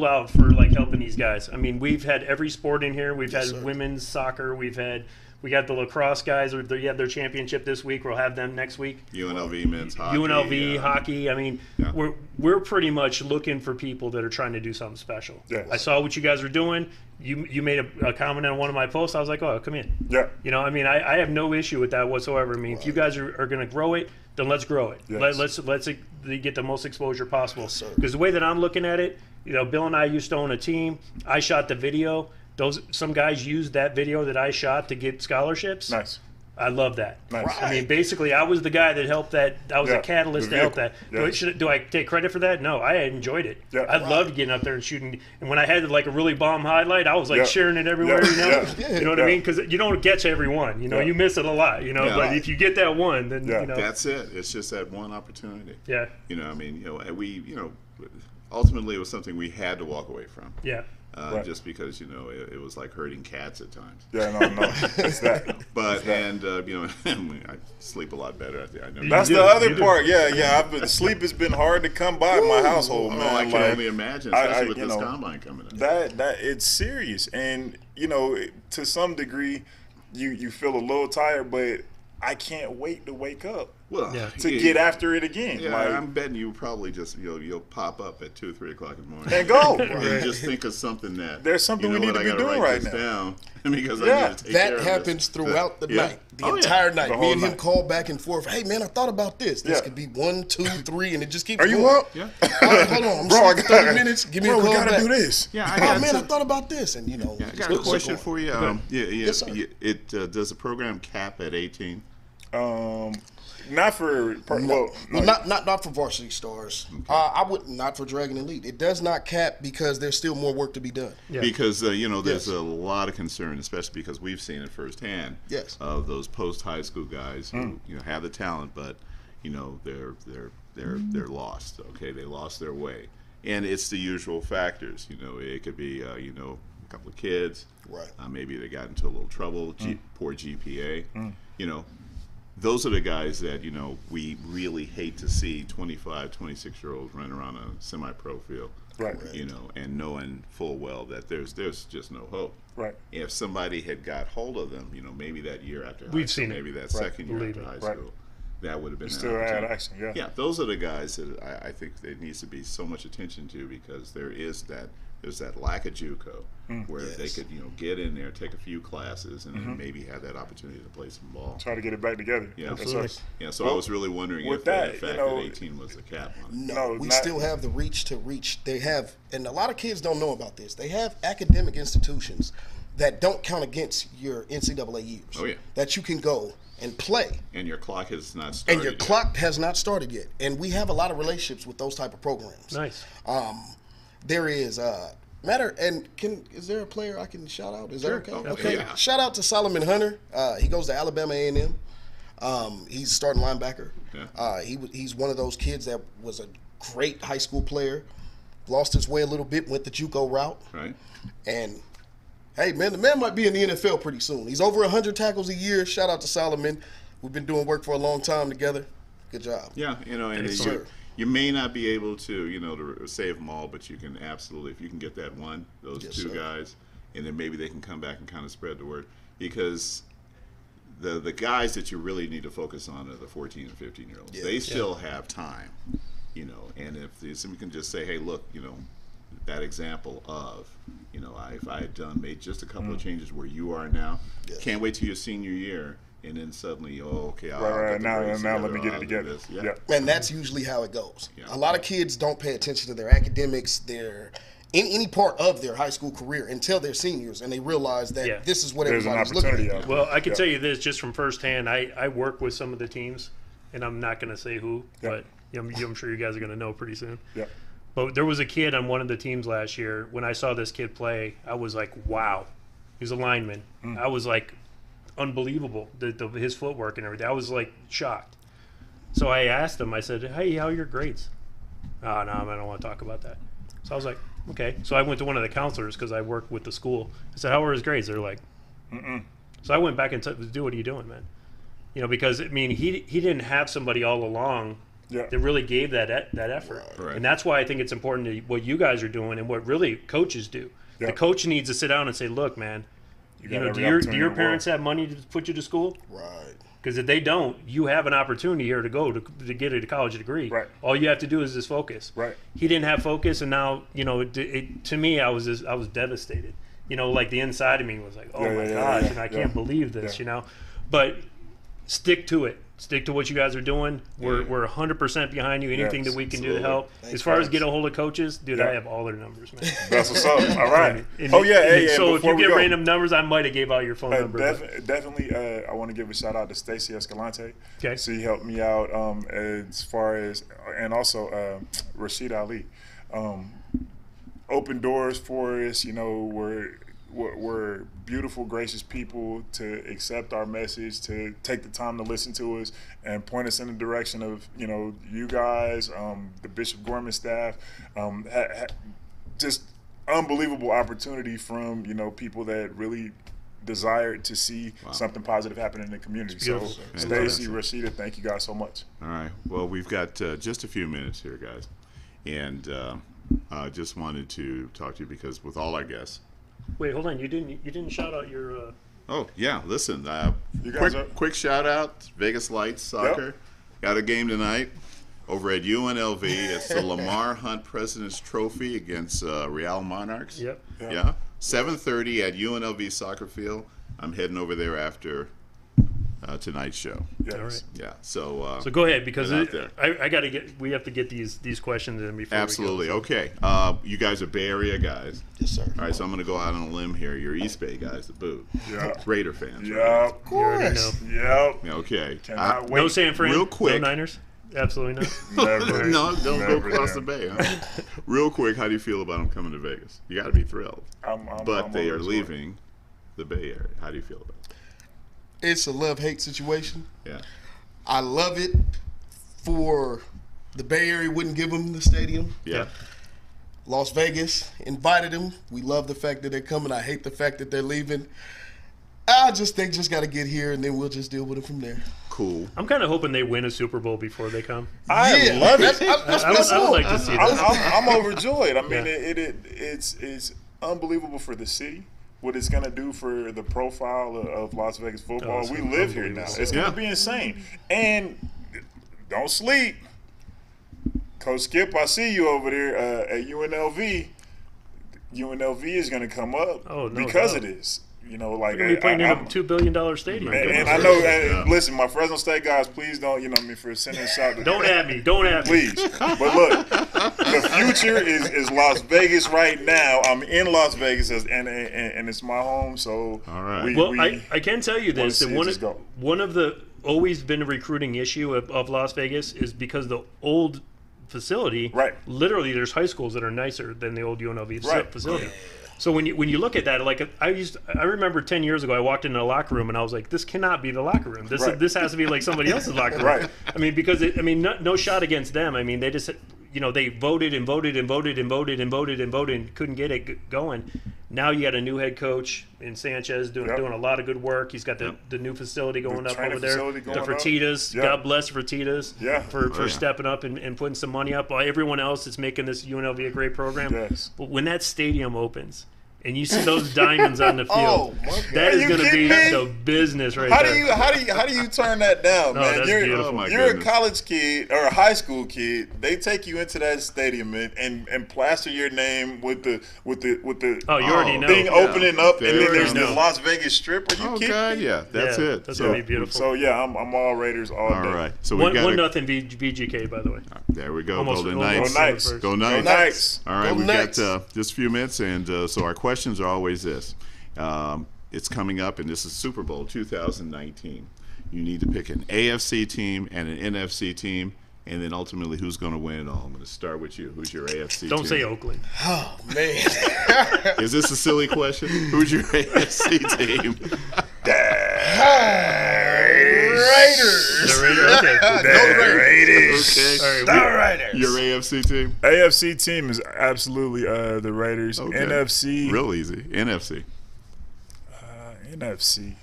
[SPEAKER 4] out for like helping these guys. I mean, we've had every sport in here. We've
[SPEAKER 5] Yes,
[SPEAKER 4] had
[SPEAKER 5] sir.
[SPEAKER 4] women's soccer. We got the lacrosse guys. They had their championship this week. We'll have them next week.
[SPEAKER 3] UNLV men's hockey.
[SPEAKER 4] UNLV hockey. I mean,
[SPEAKER 3] Yeah.
[SPEAKER 4] we're pretty much looking for people that are trying to do something special.
[SPEAKER 6] Yes.
[SPEAKER 4] I saw what you guys were doing. You made a comment on one of my posts. I was like, oh, come in.
[SPEAKER 6] Yeah.
[SPEAKER 4] You know, I mean, I have no issue with that whatsoever. I mean, if you guys are going to grow it, then let's grow it.
[SPEAKER 6] Yes.
[SPEAKER 4] Let's get the most exposure possible.
[SPEAKER 5] sir.
[SPEAKER 4] Because the way that I'm looking at it, you know, Bill and I used to own a team. I shot the video. Some guys used that video that I shot to get scholarships.
[SPEAKER 6] Nice.
[SPEAKER 4] I love that.
[SPEAKER 6] Nice.
[SPEAKER 4] I mean, basically, I was the guy that helped that. I was
[SPEAKER 6] Yeah,
[SPEAKER 4] a catalyst
[SPEAKER 6] the
[SPEAKER 4] to help that.
[SPEAKER 6] vehicle. Yeah.
[SPEAKER 4] Do I take credit for that? No, I enjoyed it.
[SPEAKER 6] Yeah.
[SPEAKER 4] I loved getting up there and shooting. And when I had like a really bomb highlight, I was like
[SPEAKER 6] Yeah.
[SPEAKER 4] sharing it everywhere.
[SPEAKER 6] Yeah.
[SPEAKER 4] You know,
[SPEAKER 6] Yeah.
[SPEAKER 4] you know what I mean? Because you don't get to every one. You know,
[SPEAKER 6] Yeah.
[SPEAKER 4] you miss it a lot. You know,
[SPEAKER 3] Yeah.
[SPEAKER 4] but if you get that one, then
[SPEAKER 6] Yeah.
[SPEAKER 4] you know,
[SPEAKER 3] That's it. It's just that one opportunity.
[SPEAKER 4] yeah,
[SPEAKER 3] You know, I mean, you know, and ultimately it was something we had to walk away from.
[SPEAKER 4] yeah.
[SPEAKER 6] Right.
[SPEAKER 3] Just because, you know, it was like herding cats at times.
[SPEAKER 6] Yeah, no. It's that.
[SPEAKER 3] But, you know, I sleep a lot better. I know.
[SPEAKER 6] That's
[SPEAKER 4] You
[SPEAKER 6] the
[SPEAKER 4] do,
[SPEAKER 6] other
[SPEAKER 4] you do.
[SPEAKER 6] part. Yeah. Sleep has been hard to come by in my household,
[SPEAKER 3] Oh,
[SPEAKER 6] man.
[SPEAKER 3] I can
[SPEAKER 6] Like,
[SPEAKER 3] only imagine,
[SPEAKER 6] I-
[SPEAKER 3] especially with
[SPEAKER 6] you
[SPEAKER 3] this
[SPEAKER 6] know,
[SPEAKER 3] combine coming up.
[SPEAKER 6] That it's serious, and you know, to some degree, you feel a little tired, but I can't wait to wake up
[SPEAKER 3] Well,
[SPEAKER 6] to get after it again.
[SPEAKER 3] Yeah,
[SPEAKER 6] Like,
[SPEAKER 3] I'm betting you probably just you'll pop up at 2 or 3 o'clock in the morning
[SPEAKER 6] and go.
[SPEAKER 3] and just think of something that
[SPEAKER 6] There's something we need to be doing right now.
[SPEAKER 3] Down because I
[SPEAKER 6] Yeah.
[SPEAKER 3] need to take care
[SPEAKER 5] That
[SPEAKER 3] of
[SPEAKER 5] happens
[SPEAKER 3] this.
[SPEAKER 5] throughout the
[SPEAKER 3] Yeah.
[SPEAKER 5] night, the
[SPEAKER 3] Oh, yeah.
[SPEAKER 5] entire night.
[SPEAKER 6] The
[SPEAKER 5] Me
[SPEAKER 6] whole
[SPEAKER 5] and him
[SPEAKER 6] night.
[SPEAKER 5] call back and forth. Hey man, I thought about this. This
[SPEAKER 6] Yeah.
[SPEAKER 5] could be 1, 2, 3, and it just keeps
[SPEAKER 6] Are
[SPEAKER 5] going.
[SPEAKER 6] you up?
[SPEAKER 3] Yeah.
[SPEAKER 5] All right, hold on, I'm
[SPEAKER 6] Bro,
[SPEAKER 5] sleeping 30 minutes. Give me
[SPEAKER 6] bro,
[SPEAKER 5] a call
[SPEAKER 6] we gotta
[SPEAKER 5] back.
[SPEAKER 6] do this.
[SPEAKER 3] Yeah, I
[SPEAKER 5] Oh
[SPEAKER 3] got
[SPEAKER 5] man, I
[SPEAKER 3] some-
[SPEAKER 5] thought about this, and
[SPEAKER 3] I got
[SPEAKER 5] it's
[SPEAKER 3] a question
[SPEAKER 5] going.
[SPEAKER 3] for you.
[SPEAKER 5] Yes, sir.
[SPEAKER 3] Does the program cap at 18?
[SPEAKER 6] Not for
[SPEAKER 5] Well, not for Varsity Starz. I would not for Dragon Elite. It does not cap because there's still more work to be done.
[SPEAKER 4] Yeah.
[SPEAKER 3] Because there's
[SPEAKER 5] Yes.
[SPEAKER 3] a lot of concern, especially because we've seen it firsthand.
[SPEAKER 5] Yes.
[SPEAKER 3] Of those post high school guys who have the talent, but they're lost. Okay, they lost their way, and it's the usual factors. It could be a couple of kids.
[SPEAKER 5] Right.
[SPEAKER 3] Maybe they got into a little trouble. Poor GPA. Those are the guys that we really hate to see 25, 26-year-olds run around a semi-pro field.
[SPEAKER 6] Right.
[SPEAKER 3] And knowing full well that there's just no hope.
[SPEAKER 6] Right.
[SPEAKER 3] If somebody had got hold of them, maybe that year after high
[SPEAKER 4] We've
[SPEAKER 3] school,
[SPEAKER 4] seen it.
[SPEAKER 3] maybe that second year
[SPEAKER 4] Believe
[SPEAKER 3] after
[SPEAKER 4] it.
[SPEAKER 3] high
[SPEAKER 6] Right.
[SPEAKER 3] school, that would have been an
[SPEAKER 6] Still had
[SPEAKER 3] opportunity.
[SPEAKER 6] action, yeah.
[SPEAKER 3] Yeah, those are the guys that I think there needs to be so much attention to because there's that lack of JUCO where they
[SPEAKER 5] Yes.
[SPEAKER 3] could get in there, take a few classes, and then maybe have that opportunity to play some ball.
[SPEAKER 6] Try to get it back together.
[SPEAKER 3] Yeah,
[SPEAKER 4] Absolutely.
[SPEAKER 3] Yeah, so I was really wondering
[SPEAKER 6] with
[SPEAKER 3] if
[SPEAKER 6] that,
[SPEAKER 3] the fact that 18 was the cap on it.
[SPEAKER 5] No, we
[SPEAKER 6] not-
[SPEAKER 5] still have the reach to reach. They have, and a lot of kids don't know about this. They have academic institutions that don't count against your NCAA years.
[SPEAKER 3] Oh, yeah.
[SPEAKER 5] That you can go and play.
[SPEAKER 3] And your clock has not started
[SPEAKER 5] And your
[SPEAKER 3] yet.
[SPEAKER 5] clock has not started yet. And we have a lot of relationships with those type of programs.
[SPEAKER 4] Nice.
[SPEAKER 5] There is is there a player I can shout out? Is
[SPEAKER 3] Sure.
[SPEAKER 5] that
[SPEAKER 3] Oh,
[SPEAKER 5] okay? Okay.
[SPEAKER 3] yeah.
[SPEAKER 5] Shout out to Solomon Hunter. He goes to Alabama A&M. He's starting linebacker.
[SPEAKER 3] Yeah.
[SPEAKER 5] He's one of those kids that was a great high school player. Lost his way a little bit, went the JUCO route.
[SPEAKER 3] Right.
[SPEAKER 5] And hey, man, the man might be in the NFL pretty soon. He's over 100 tackles a year. Shout out to Solomon. We've been doing work for a long time together. Good job.
[SPEAKER 3] Yeah, and
[SPEAKER 5] Yes, sir.
[SPEAKER 3] you may not be able to, to save them all, but you can absolutely, if you can get that one, those
[SPEAKER 5] Yes,
[SPEAKER 3] two
[SPEAKER 5] sir.
[SPEAKER 3] guys, and then maybe they can come back and kind of spread the word because the guys that you really need to focus on are the 14 and 15-year-olds.
[SPEAKER 5] Yeah.
[SPEAKER 3] They still have time, and if somebody can just say, hey, look, that example of, if I had made just a couple of changes where you are now,
[SPEAKER 5] Yes.
[SPEAKER 3] can't wait till your senior year, and then suddenly, okay, I'll
[SPEAKER 6] Right,
[SPEAKER 3] get the
[SPEAKER 6] now
[SPEAKER 3] grades
[SPEAKER 6] let me
[SPEAKER 3] together,
[SPEAKER 6] get it
[SPEAKER 3] I'll do
[SPEAKER 6] together.
[SPEAKER 3] this.
[SPEAKER 6] Yeah.
[SPEAKER 5] And that's usually how it goes.
[SPEAKER 3] Yeah.
[SPEAKER 5] A lot of kids don't pay attention to their academics, in any part of their high school career until they're seniors, and they realize that
[SPEAKER 4] Yeah.
[SPEAKER 5] this is what
[SPEAKER 6] There's an
[SPEAKER 5] everybody's looking
[SPEAKER 6] opportunity
[SPEAKER 5] at.
[SPEAKER 6] out there.
[SPEAKER 4] Well, I can
[SPEAKER 6] Yeah.
[SPEAKER 4] tell you this just from firsthand. I work with some of the teams, and I'm not going to say who,
[SPEAKER 6] Yeah.
[SPEAKER 4] but I'm sure you guys are going to know pretty soon.
[SPEAKER 6] Yeah.
[SPEAKER 4] But there was a kid on one of the teams last year. When I saw this kid play, I was like, wow. He's a lineman. I was like, unbelievable, his footwork and everything. I was like shocked. So I asked him, I said, hey, how are your grades? Oh, no, I don't want to talk about that. So I was like, okay. So I went to one of the counselors because I work with the school. I said, how were his grades? They're like, So I went back and said, dude, what are you doing, man? Because, he didn't have somebody all along
[SPEAKER 6] Yeah.
[SPEAKER 4] that really gave that effort.
[SPEAKER 3] Right.
[SPEAKER 4] And that's why I think it's important to what you guys are doing and what really coaches do.
[SPEAKER 6] Yeah.
[SPEAKER 4] The coach needs to sit down and say, look, man,
[SPEAKER 6] got
[SPEAKER 4] do
[SPEAKER 6] every
[SPEAKER 4] your
[SPEAKER 6] opportunity in the
[SPEAKER 4] parents have money to put you to school?
[SPEAKER 5] Right.
[SPEAKER 4] Because if they don't, you have an opportunity here to go to get a college degree.
[SPEAKER 6] Right.
[SPEAKER 4] All you have to do is just focus.
[SPEAKER 6] Right.
[SPEAKER 4] He didn't have focus, and now to me, I was devastated. Like the inside of me was like, oh
[SPEAKER 6] Yeah,
[SPEAKER 4] my
[SPEAKER 6] yeah,
[SPEAKER 4] gosh,
[SPEAKER 6] yeah,
[SPEAKER 4] and I
[SPEAKER 6] yeah.
[SPEAKER 4] can't believe this.
[SPEAKER 6] Yeah.
[SPEAKER 4] But stick to it. Stick to what you guys are doing. We're 100% behind you. Anything
[SPEAKER 6] Yes,
[SPEAKER 4] that we can do to
[SPEAKER 3] absolutely.
[SPEAKER 4] help.
[SPEAKER 5] Thanks,
[SPEAKER 4] As far as
[SPEAKER 5] guys.
[SPEAKER 4] get a hold of coaches, dude,
[SPEAKER 6] Yeah.
[SPEAKER 4] I have all their numbers, man.
[SPEAKER 6] That's what's up. All right.
[SPEAKER 4] And-
[SPEAKER 6] Oh yeah.
[SPEAKER 4] and
[SPEAKER 6] Hey,
[SPEAKER 4] so if
[SPEAKER 6] before
[SPEAKER 4] you
[SPEAKER 6] we
[SPEAKER 4] get
[SPEAKER 6] go,
[SPEAKER 4] random numbers, I might have gave out your phone number. but-
[SPEAKER 6] definitely, I want to give a shout out to Stacy Escalante.
[SPEAKER 4] Okay.
[SPEAKER 6] She helped me out as far as, and also Rashid Ali. Open doors for us. We're beautiful, gracious people to accept our message, to take the time to listen to us and point us in the direction of, you guys, the Bishop Gorman staff, just unbelievable opportunity from, people that really desired to see something positive happen in the community. So,
[SPEAKER 4] beautiful.
[SPEAKER 6] Stacy, Rashida, thank you guys so much.
[SPEAKER 3] All right. Well, we've got just a few minutes here, guys, and I just wanted to talk to you because with all our guests,
[SPEAKER 4] Wait, hold on. You didn't shout out your
[SPEAKER 3] Oh yeah, listen.
[SPEAKER 6] You guys
[SPEAKER 3] Quick shout out, Vegas Lights Soccer.
[SPEAKER 6] Yep.
[SPEAKER 3] Got a game tonight over at UNLV. It's the Lamar Hunt President's Trophy against Real Monarchs.
[SPEAKER 4] Yep.
[SPEAKER 3] Yeah. 7:30 at UNLV Soccer Field. I'm heading over there after tonight's show.
[SPEAKER 6] Yes.
[SPEAKER 4] All right.
[SPEAKER 3] Yeah. So.
[SPEAKER 4] So go ahead, because
[SPEAKER 3] Get out
[SPEAKER 4] I got to get. We have to get these questions in before.
[SPEAKER 3] Absolutely.
[SPEAKER 4] We go.
[SPEAKER 3] Okay. You guys are Bay Area guys.
[SPEAKER 5] Yes, sir.
[SPEAKER 3] All right. So I'm going to go out on a limb here. You're East Bay guys, to boot.
[SPEAKER 6] Yeah.
[SPEAKER 3] Raider fans. Right?
[SPEAKER 6] Yep.
[SPEAKER 4] You already know.
[SPEAKER 6] Yep.
[SPEAKER 3] Yeah, okay.
[SPEAKER 6] Cannot wait.
[SPEAKER 4] No San Fran.
[SPEAKER 3] Real quick.
[SPEAKER 4] No Niners. Absolutely not.
[SPEAKER 6] Never.
[SPEAKER 3] No, don't
[SPEAKER 6] Never,
[SPEAKER 3] go across the bay. Huh? Real quick, how do you feel about them coming to Vegas? You got to be thrilled. But they are leaving the Bay Area. How do you feel about it?
[SPEAKER 5] It's a love-hate situation.
[SPEAKER 3] Yeah.
[SPEAKER 5] I love it for the Bay Area wouldn't give them the stadium.
[SPEAKER 3] Yeah.
[SPEAKER 5] Las Vegas invited them. We love the fact that they're coming. I hate the fact that they're leaving. They just got to get here, and then we'll just deal with it from there.
[SPEAKER 3] Cool.
[SPEAKER 4] I'm kind of hoping they win a Super Bowl before they come.
[SPEAKER 6] I love it.
[SPEAKER 4] I would like to see that.
[SPEAKER 6] I'm overjoyed. I mean,
[SPEAKER 4] Yeah.
[SPEAKER 6] it's unbelievable for the city. What it's gonna do for the profile of Las Vegas football.
[SPEAKER 4] it's
[SPEAKER 6] We live here now. It's gonna be insane. And don't sleep, Coach Skip. I see you over there at UNLV. UNLV is gonna come up because
[SPEAKER 4] doubt.
[SPEAKER 6] of this. You know, like
[SPEAKER 4] We're playing in a $2 billion stadium.
[SPEAKER 6] and I know. Listen, my Fresno State guys, please don't. You know, for sending us out.
[SPEAKER 4] Don't at me. Don't at me.
[SPEAKER 6] Please. But look, the future is Las Vegas right now. I'm in Las Vegas, and it's my home. So
[SPEAKER 3] all right.
[SPEAKER 4] Well, I can tell you this: that
[SPEAKER 6] go.
[SPEAKER 4] one of the always been a recruiting issue of Las Vegas is because the old facility,
[SPEAKER 6] Right.
[SPEAKER 4] Literally, there's high schools that are nicer than the old UNLV
[SPEAKER 6] Right.
[SPEAKER 4] facility. So when you look at that, like I remember 10 years ago, I walked into a locker room and I was like, this cannot be the locker room. This has to be like somebody else's locker room.
[SPEAKER 6] Right.
[SPEAKER 4] I mean, because no shot against them. I mean, they just they voted and voted and voted and voted and voted and voted and couldn't get it going. Now you got a new head coach in Sanchez doing a lot of good work. He's got the new facility going up over there. The Fertitas, God bless Fertitas for stepping up and putting some money up. Everyone else is making this UNLV a great program.
[SPEAKER 6] Yes.
[SPEAKER 4] But when that stadium opens and you see those diamonds on the field, that
[SPEAKER 6] Are
[SPEAKER 4] is
[SPEAKER 6] you
[SPEAKER 4] going to be
[SPEAKER 6] kidding me?
[SPEAKER 4] the business right
[SPEAKER 6] How
[SPEAKER 4] there.
[SPEAKER 6] do you turn that down,
[SPEAKER 4] No,
[SPEAKER 6] man?
[SPEAKER 4] that's beautiful.
[SPEAKER 3] Oh, my
[SPEAKER 6] You're
[SPEAKER 3] goodness.
[SPEAKER 6] a college kid or a high school kid. They take you into that stadium and plaster your name with the
[SPEAKER 4] Oh, you already know.
[SPEAKER 6] thing opening up,
[SPEAKER 3] There
[SPEAKER 6] and then
[SPEAKER 3] you
[SPEAKER 6] there's
[SPEAKER 3] go.
[SPEAKER 6] the Las Vegas Strip. Are you
[SPEAKER 3] Oh,
[SPEAKER 6] kidding
[SPEAKER 3] God,
[SPEAKER 6] me?
[SPEAKER 3] yeah. That's
[SPEAKER 4] Yeah,
[SPEAKER 3] it.
[SPEAKER 4] That's
[SPEAKER 3] So,
[SPEAKER 4] going to be beautiful.
[SPEAKER 6] So yeah, I'm all Raiders all day.
[SPEAKER 3] all right. So we got
[SPEAKER 4] 1-0 VGK, by the way.
[SPEAKER 3] There we go.
[SPEAKER 4] Almost-
[SPEAKER 3] Golden
[SPEAKER 4] almost
[SPEAKER 3] Knights.
[SPEAKER 6] Go Knights.
[SPEAKER 3] Go
[SPEAKER 6] Go
[SPEAKER 3] Knights.
[SPEAKER 6] Knights.
[SPEAKER 3] All right,
[SPEAKER 5] Go
[SPEAKER 3] we've
[SPEAKER 5] Knights.
[SPEAKER 3] got just a few minutes, and so our questions are always this. It's coming up, and this is Super Bowl 2019. You need to pick an AFC team and an NFC team, and then ultimately who's going to win it all. I'm going to start with you. Who's your AFC team?
[SPEAKER 4] Don't say Oakland.
[SPEAKER 5] Oh, man.
[SPEAKER 3] Is this a silly question? Who's your AFC team?
[SPEAKER 5] Raiders.
[SPEAKER 4] The Raiders. Okay.
[SPEAKER 6] Raiders.
[SPEAKER 3] Okay.
[SPEAKER 4] All right.
[SPEAKER 5] Raiders.
[SPEAKER 3] Your AFC team?
[SPEAKER 6] AFC team is absolutely the Raiders.
[SPEAKER 3] Okay.
[SPEAKER 6] NFC.
[SPEAKER 3] Real easy. NFC.
[SPEAKER 6] NFC.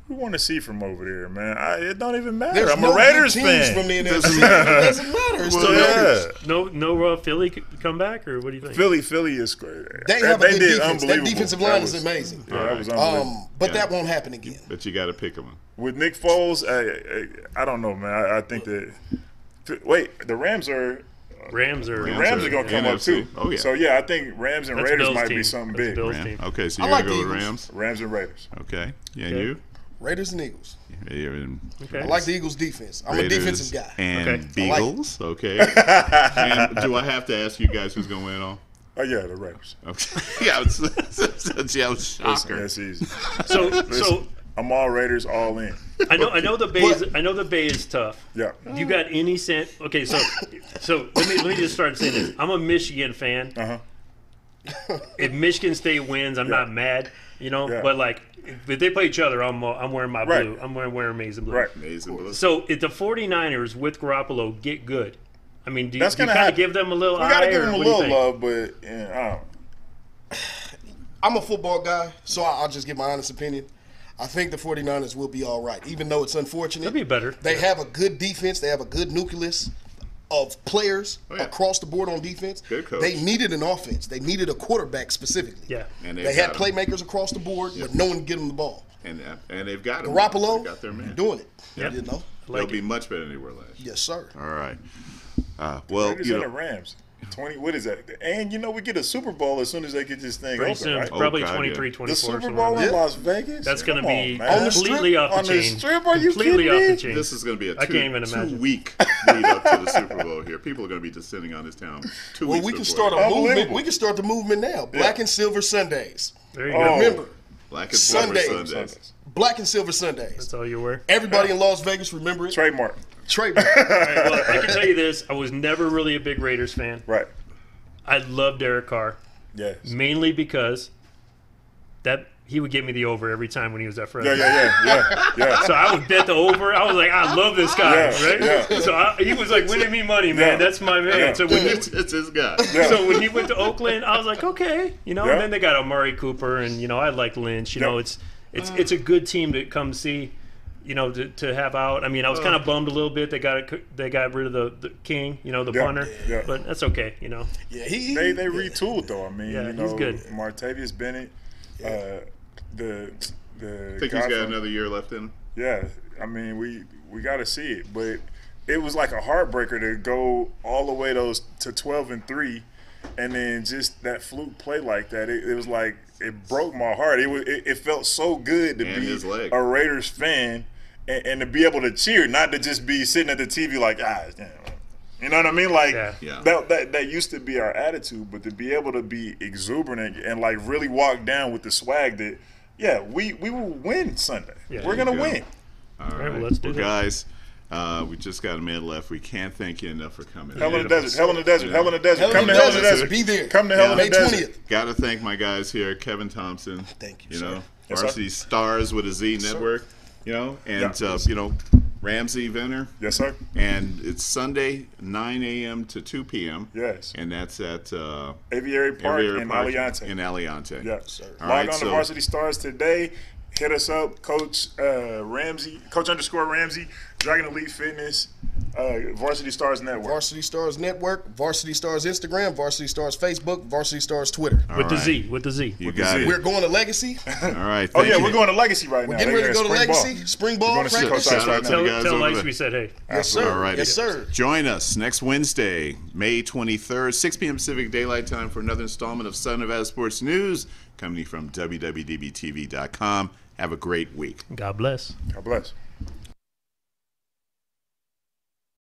[SPEAKER 6] We want to see from over there, man. It don't even matter.
[SPEAKER 5] There's
[SPEAKER 6] I'm
[SPEAKER 5] no
[SPEAKER 6] a Raiders
[SPEAKER 5] good teams
[SPEAKER 6] fan.
[SPEAKER 5] from the NFC. It doesn't matter. It's still Raiders.
[SPEAKER 4] No Philly come back, or what do you think?
[SPEAKER 6] Philly is great.
[SPEAKER 5] They have a good
[SPEAKER 6] did
[SPEAKER 5] defense. That
[SPEAKER 6] unbelievable.
[SPEAKER 5] defensive line is amazing.
[SPEAKER 6] Yeah, that was unbelievable.
[SPEAKER 5] But that won't happen again.
[SPEAKER 3] But you got to pick them.
[SPEAKER 6] With Nick Foles, I don't know, man. I think that. Wait, the Rams are
[SPEAKER 4] Rams are
[SPEAKER 6] going to come up
[SPEAKER 3] NFC.
[SPEAKER 6] too.
[SPEAKER 3] Oh, yeah.
[SPEAKER 6] So yeah, I think Rams and
[SPEAKER 4] That's
[SPEAKER 6] Raiders
[SPEAKER 4] Bill's
[SPEAKER 6] might
[SPEAKER 4] team.
[SPEAKER 6] be something
[SPEAKER 4] That's
[SPEAKER 6] big.
[SPEAKER 4] Bill's
[SPEAKER 3] Ram.
[SPEAKER 4] team.
[SPEAKER 3] Okay, so
[SPEAKER 5] I
[SPEAKER 3] you're
[SPEAKER 5] like
[SPEAKER 3] going to
[SPEAKER 5] the
[SPEAKER 3] go with
[SPEAKER 5] Eagles.
[SPEAKER 3] Rams?
[SPEAKER 6] Rams and Raiders.
[SPEAKER 3] Okay. Yeah, and
[SPEAKER 4] Okay.
[SPEAKER 3] you?
[SPEAKER 5] Raiders and Eagles.
[SPEAKER 3] You're in
[SPEAKER 4] Okay.
[SPEAKER 5] I like the Eagles' defense. I'm
[SPEAKER 3] Raiders
[SPEAKER 5] a defensive guy.
[SPEAKER 3] And
[SPEAKER 4] Okay.
[SPEAKER 3] Beagles. Okay. And do I have to ask you guys who's going to win all?
[SPEAKER 6] Oh yeah, the Raiders.
[SPEAKER 3] Okay. Yeah, it's
[SPEAKER 6] Listen,
[SPEAKER 3] shocker.
[SPEAKER 6] that's easy.
[SPEAKER 4] So
[SPEAKER 6] I'm all Raiders, all in.
[SPEAKER 4] I know the Bay. I know the Bay is tough.
[SPEAKER 6] Yeah.
[SPEAKER 4] You got any sense? Okay, so let me just start saying this. I'm a Michigan fan. If Michigan State wins, I'm not mad.
[SPEAKER 6] Yeah.
[SPEAKER 4] But like if they play each other, I'm wearing my
[SPEAKER 6] Right.
[SPEAKER 4] blue. I'm wearing maize and blue.
[SPEAKER 6] Right.
[SPEAKER 3] Amazing. Blue.
[SPEAKER 4] So if the 49ers with Garoppolo get good, I mean, do you
[SPEAKER 6] That's
[SPEAKER 4] kind
[SPEAKER 6] gonna
[SPEAKER 4] of
[SPEAKER 6] happen.
[SPEAKER 4] give them a little
[SPEAKER 6] We got to
[SPEAKER 4] eye,
[SPEAKER 6] give
[SPEAKER 4] or
[SPEAKER 6] them a
[SPEAKER 4] what do you
[SPEAKER 6] little
[SPEAKER 4] think?
[SPEAKER 6] love, but I don't.
[SPEAKER 5] I'm a football guy, so I'll just give my honest opinion. I think the 49ers will be all right, even though it's unfortunate.
[SPEAKER 4] They'll be better.
[SPEAKER 5] They have a good defense. They have a good nucleus of players across the board on defense.
[SPEAKER 3] Good coach.
[SPEAKER 5] They needed an offense. They needed a quarterback specifically.
[SPEAKER 4] Yeah.
[SPEAKER 3] And
[SPEAKER 5] They had
[SPEAKER 3] got 'em.
[SPEAKER 5] playmakers across the board, but no one could get them the ball.
[SPEAKER 3] And they've got him.
[SPEAKER 5] Garoppolo,
[SPEAKER 3] They got their man.
[SPEAKER 5] doing it.
[SPEAKER 4] Yep.
[SPEAKER 5] You know.
[SPEAKER 3] They'll be much better than they were last year.
[SPEAKER 5] Yes, sir.
[SPEAKER 3] All right. Well,
[SPEAKER 6] Raiders
[SPEAKER 3] you
[SPEAKER 6] and
[SPEAKER 3] know,
[SPEAKER 6] the Rams. 20. What is that? And we get a Super Bowl as soon as they get this thing
[SPEAKER 4] Pretty
[SPEAKER 6] open,
[SPEAKER 4] soon,
[SPEAKER 6] right?
[SPEAKER 4] probably
[SPEAKER 3] God,
[SPEAKER 4] 23,
[SPEAKER 3] yeah.
[SPEAKER 4] 24.
[SPEAKER 6] The Super
[SPEAKER 4] somewhere
[SPEAKER 6] Bowl
[SPEAKER 4] around
[SPEAKER 6] in
[SPEAKER 4] there.
[SPEAKER 6] Las Vegas.
[SPEAKER 4] That's going to
[SPEAKER 6] Come
[SPEAKER 4] be
[SPEAKER 6] on, man.
[SPEAKER 4] completely off the
[SPEAKER 6] On the
[SPEAKER 4] chain.
[SPEAKER 6] strip? Are you
[SPEAKER 4] Completely
[SPEAKER 6] kidding
[SPEAKER 4] off the
[SPEAKER 6] me?
[SPEAKER 4] chain.
[SPEAKER 3] this is going to be a
[SPEAKER 4] I can't even imagine.
[SPEAKER 3] 2-week lead up to the Super Bowl here. People are going to be descending on this town 2
[SPEAKER 5] Well,
[SPEAKER 3] weeks
[SPEAKER 5] we can
[SPEAKER 3] before.
[SPEAKER 5] start a movement.
[SPEAKER 6] Unbelievable.
[SPEAKER 5] We can start the movement now. Black and Silver Sundays.
[SPEAKER 4] There you
[SPEAKER 6] Oh.
[SPEAKER 4] go.
[SPEAKER 5] Remember,
[SPEAKER 3] Black and Silver
[SPEAKER 5] Sundays.
[SPEAKER 3] Sundays.
[SPEAKER 5] Black and Silver Sundays.
[SPEAKER 4] That's all you wear.
[SPEAKER 5] Everybody in Las Vegas, remember it.
[SPEAKER 6] Trademark.
[SPEAKER 5] Trademark.
[SPEAKER 4] All right, well, I can tell you this. I was never really a big Raiders fan.
[SPEAKER 6] Right.
[SPEAKER 4] I love Derek Carr,
[SPEAKER 6] Yes.
[SPEAKER 4] mainly because that he would get me the over every time when he was at Fresno.
[SPEAKER 6] Yeah.
[SPEAKER 4] So I would bet the over. I was like, I love this guy,
[SPEAKER 6] Yeah,
[SPEAKER 4] right?
[SPEAKER 6] yeah.
[SPEAKER 4] So he was like winning me money, man.
[SPEAKER 6] Yeah.
[SPEAKER 4] That's my man.
[SPEAKER 6] Yeah.
[SPEAKER 4] So when he,
[SPEAKER 3] It's his guy.
[SPEAKER 4] so when he went to Oakland, I was like, okay,
[SPEAKER 6] Yeah.
[SPEAKER 4] And then they got Amari Cooper, and I like Lynch.
[SPEAKER 6] Yeah.
[SPEAKER 4] It's a good team to come see. To have out. I mean, I was kind of bummed a little bit. They got rid of the king, the
[SPEAKER 6] Yeah,
[SPEAKER 4] punter.
[SPEAKER 6] yeah.
[SPEAKER 4] But that's okay,
[SPEAKER 5] Yeah,
[SPEAKER 6] They retooled though. I mean,
[SPEAKER 4] Yeah, he's good.
[SPEAKER 6] Martavius Bennett, the
[SPEAKER 3] I think
[SPEAKER 6] guy
[SPEAKER 3] he's got
[SPEAKER 6] from-
[SPEAKER 3] another year left in him.
[SPEAKER 6] Yeah, I mean, we got to see it, but it was like a heartbreaker to go all the way to 12-3, and then just that fluke play like that. It was like it broke my heart. It felt so good to
[SPEAKER 3] And his
[SPEAKER 6] be
[SPEAKER 3] leg.
[SPEAKER 6] a Raiders fan and to be able to cheer, not to just be sitting at the TV like you know what I mean? Like
[SPEAKER 3] Yeah.
[SPEAKER 6] that used to be our attitude, but to be able to be exuberant and like really walk down with the swag that we will win Sunday.
[SPEAKER 4] Yeah,
[SPEAKER 6] We're
[SPEAKER 3] there
[SPEAKER 6] gonna
[SPEAKER 3] you go.
[SPEAKER 6] win.
[SPEAKER 3] All right.
[SPEAKER 4] well, let's do that.
[SPEAKER 3] Guys, we just got a minute left. We can't thank you enough for coming.
[SPEAKER 6] Hell in the desert. Hell in the desert. Hell in the desert.
[SPEAKER 5] Hell in
[SPEAKER 6] Come
[SPEAKER 5] the
[SPEAKER 6] to hell in the
[SPEAKER 5] desert.
[SPEAKER 6] desert.
[SPEAKER 5] Be there.
[SPEAKER 6] Come to hell in the
[SPEAKER 5] May
[SPEAKER 6] desert.
[SPEAKER 5] 20th.
[SPEAKER 3] Got to thank my guys here, Kevin Thompson.
[SPEAKER 5] Thank you, sir.
[SPEAKER 6] Yes, sir.
[SPEAKER 3] Varsity Starz with a Z Network. And
[SPEAKER 6] Yeah.
[SPEAKER 3] Ramsey Venner.
[SPEAKER 6] Yes, sir.
[SPEAKER 3] And it's Sunday, 9 a.m. to 2 p.m.
[SPEAKER 6] Yes.
[SPEAKER 3] And that's at
[SPEAKER 6] Aviary Park
[SPEAKER 3] Aviary
[SPEAKER 6] in
[SPEAKER 3] Park
[SPEAKER 6] Aliante.
[SPEAKER 3] in Aliante.
[SPEAKER 6] Yeah.
[SPEAKER 3] All
[SPEAKER 6] Log
[SPEAKER 3] right,
[SPEAKER 6] on to
[SPEAKER 3] so-
[SPEAKER 6] Varsity Stars today. Hit us up, Coach Ramsey, Coach_Ramsey, Dragon Elite Fitness, Varsity Starz Network.
[SPEAKER 5] Varsity Starz Network, Varsity Starz Instagram, Varsity Starz Facebook, Varsity Starz Twitter.
[SPEAKER 3] All
[SPEAKER 4] With the
[SPEAKER 3] right.
[SPEAKER 4] Z. With the Z.
[SPEAKER 3] You got it.
[SPEAKER 5] We're going to Legacy.
[SPEAKER 3] All right.
[SPEAKER 6] Oh
[SPEAKER 3] thank
[SPEAKER 6] yeah,
[SPEAKER 3] you.
[SPEAKER 6] we're going to Legacy right now.
[SPEAKER 5] Getting ready to go to
[SPEAKER 6] Spring
[SPEAKER 5] Legacy.
[SPEAKER 6] ball.
[SPEAKER 5] Spring
[SPEAKER 6] We're
[SPEAKER 5] ball
[SPEAKER 6] going to see
[SPEAKER 5] practice.
[SPEAKER 6] Coach Ice
[SPEAKER 3] Shout out
[SPEAKER 6] right
[SPEAKER 3] to
[SPEAKER 6] now.
[SPEAKER 3] the guys
[SPEAKER 4] Tell
[SPEAKER 3] over
[SPEAKER 4] Ice
[SPEAKER 3] there.
[SPEAKER 4] we said hey.
[SPEAKER 5] Yes, sir.
[SPEAKER 3] All right.
[SPEAKER 5] Yes, sir.
[SPEAKER 3] Join us next Wednesday, May 23rd, 6 p.m. Pacific Daylight Time for another installment of Southern Nevada Sports News coming from WWDBTV.com. Have a great week.
[SPEAKER 4] God bless.
[SPEAKER 6] God bless.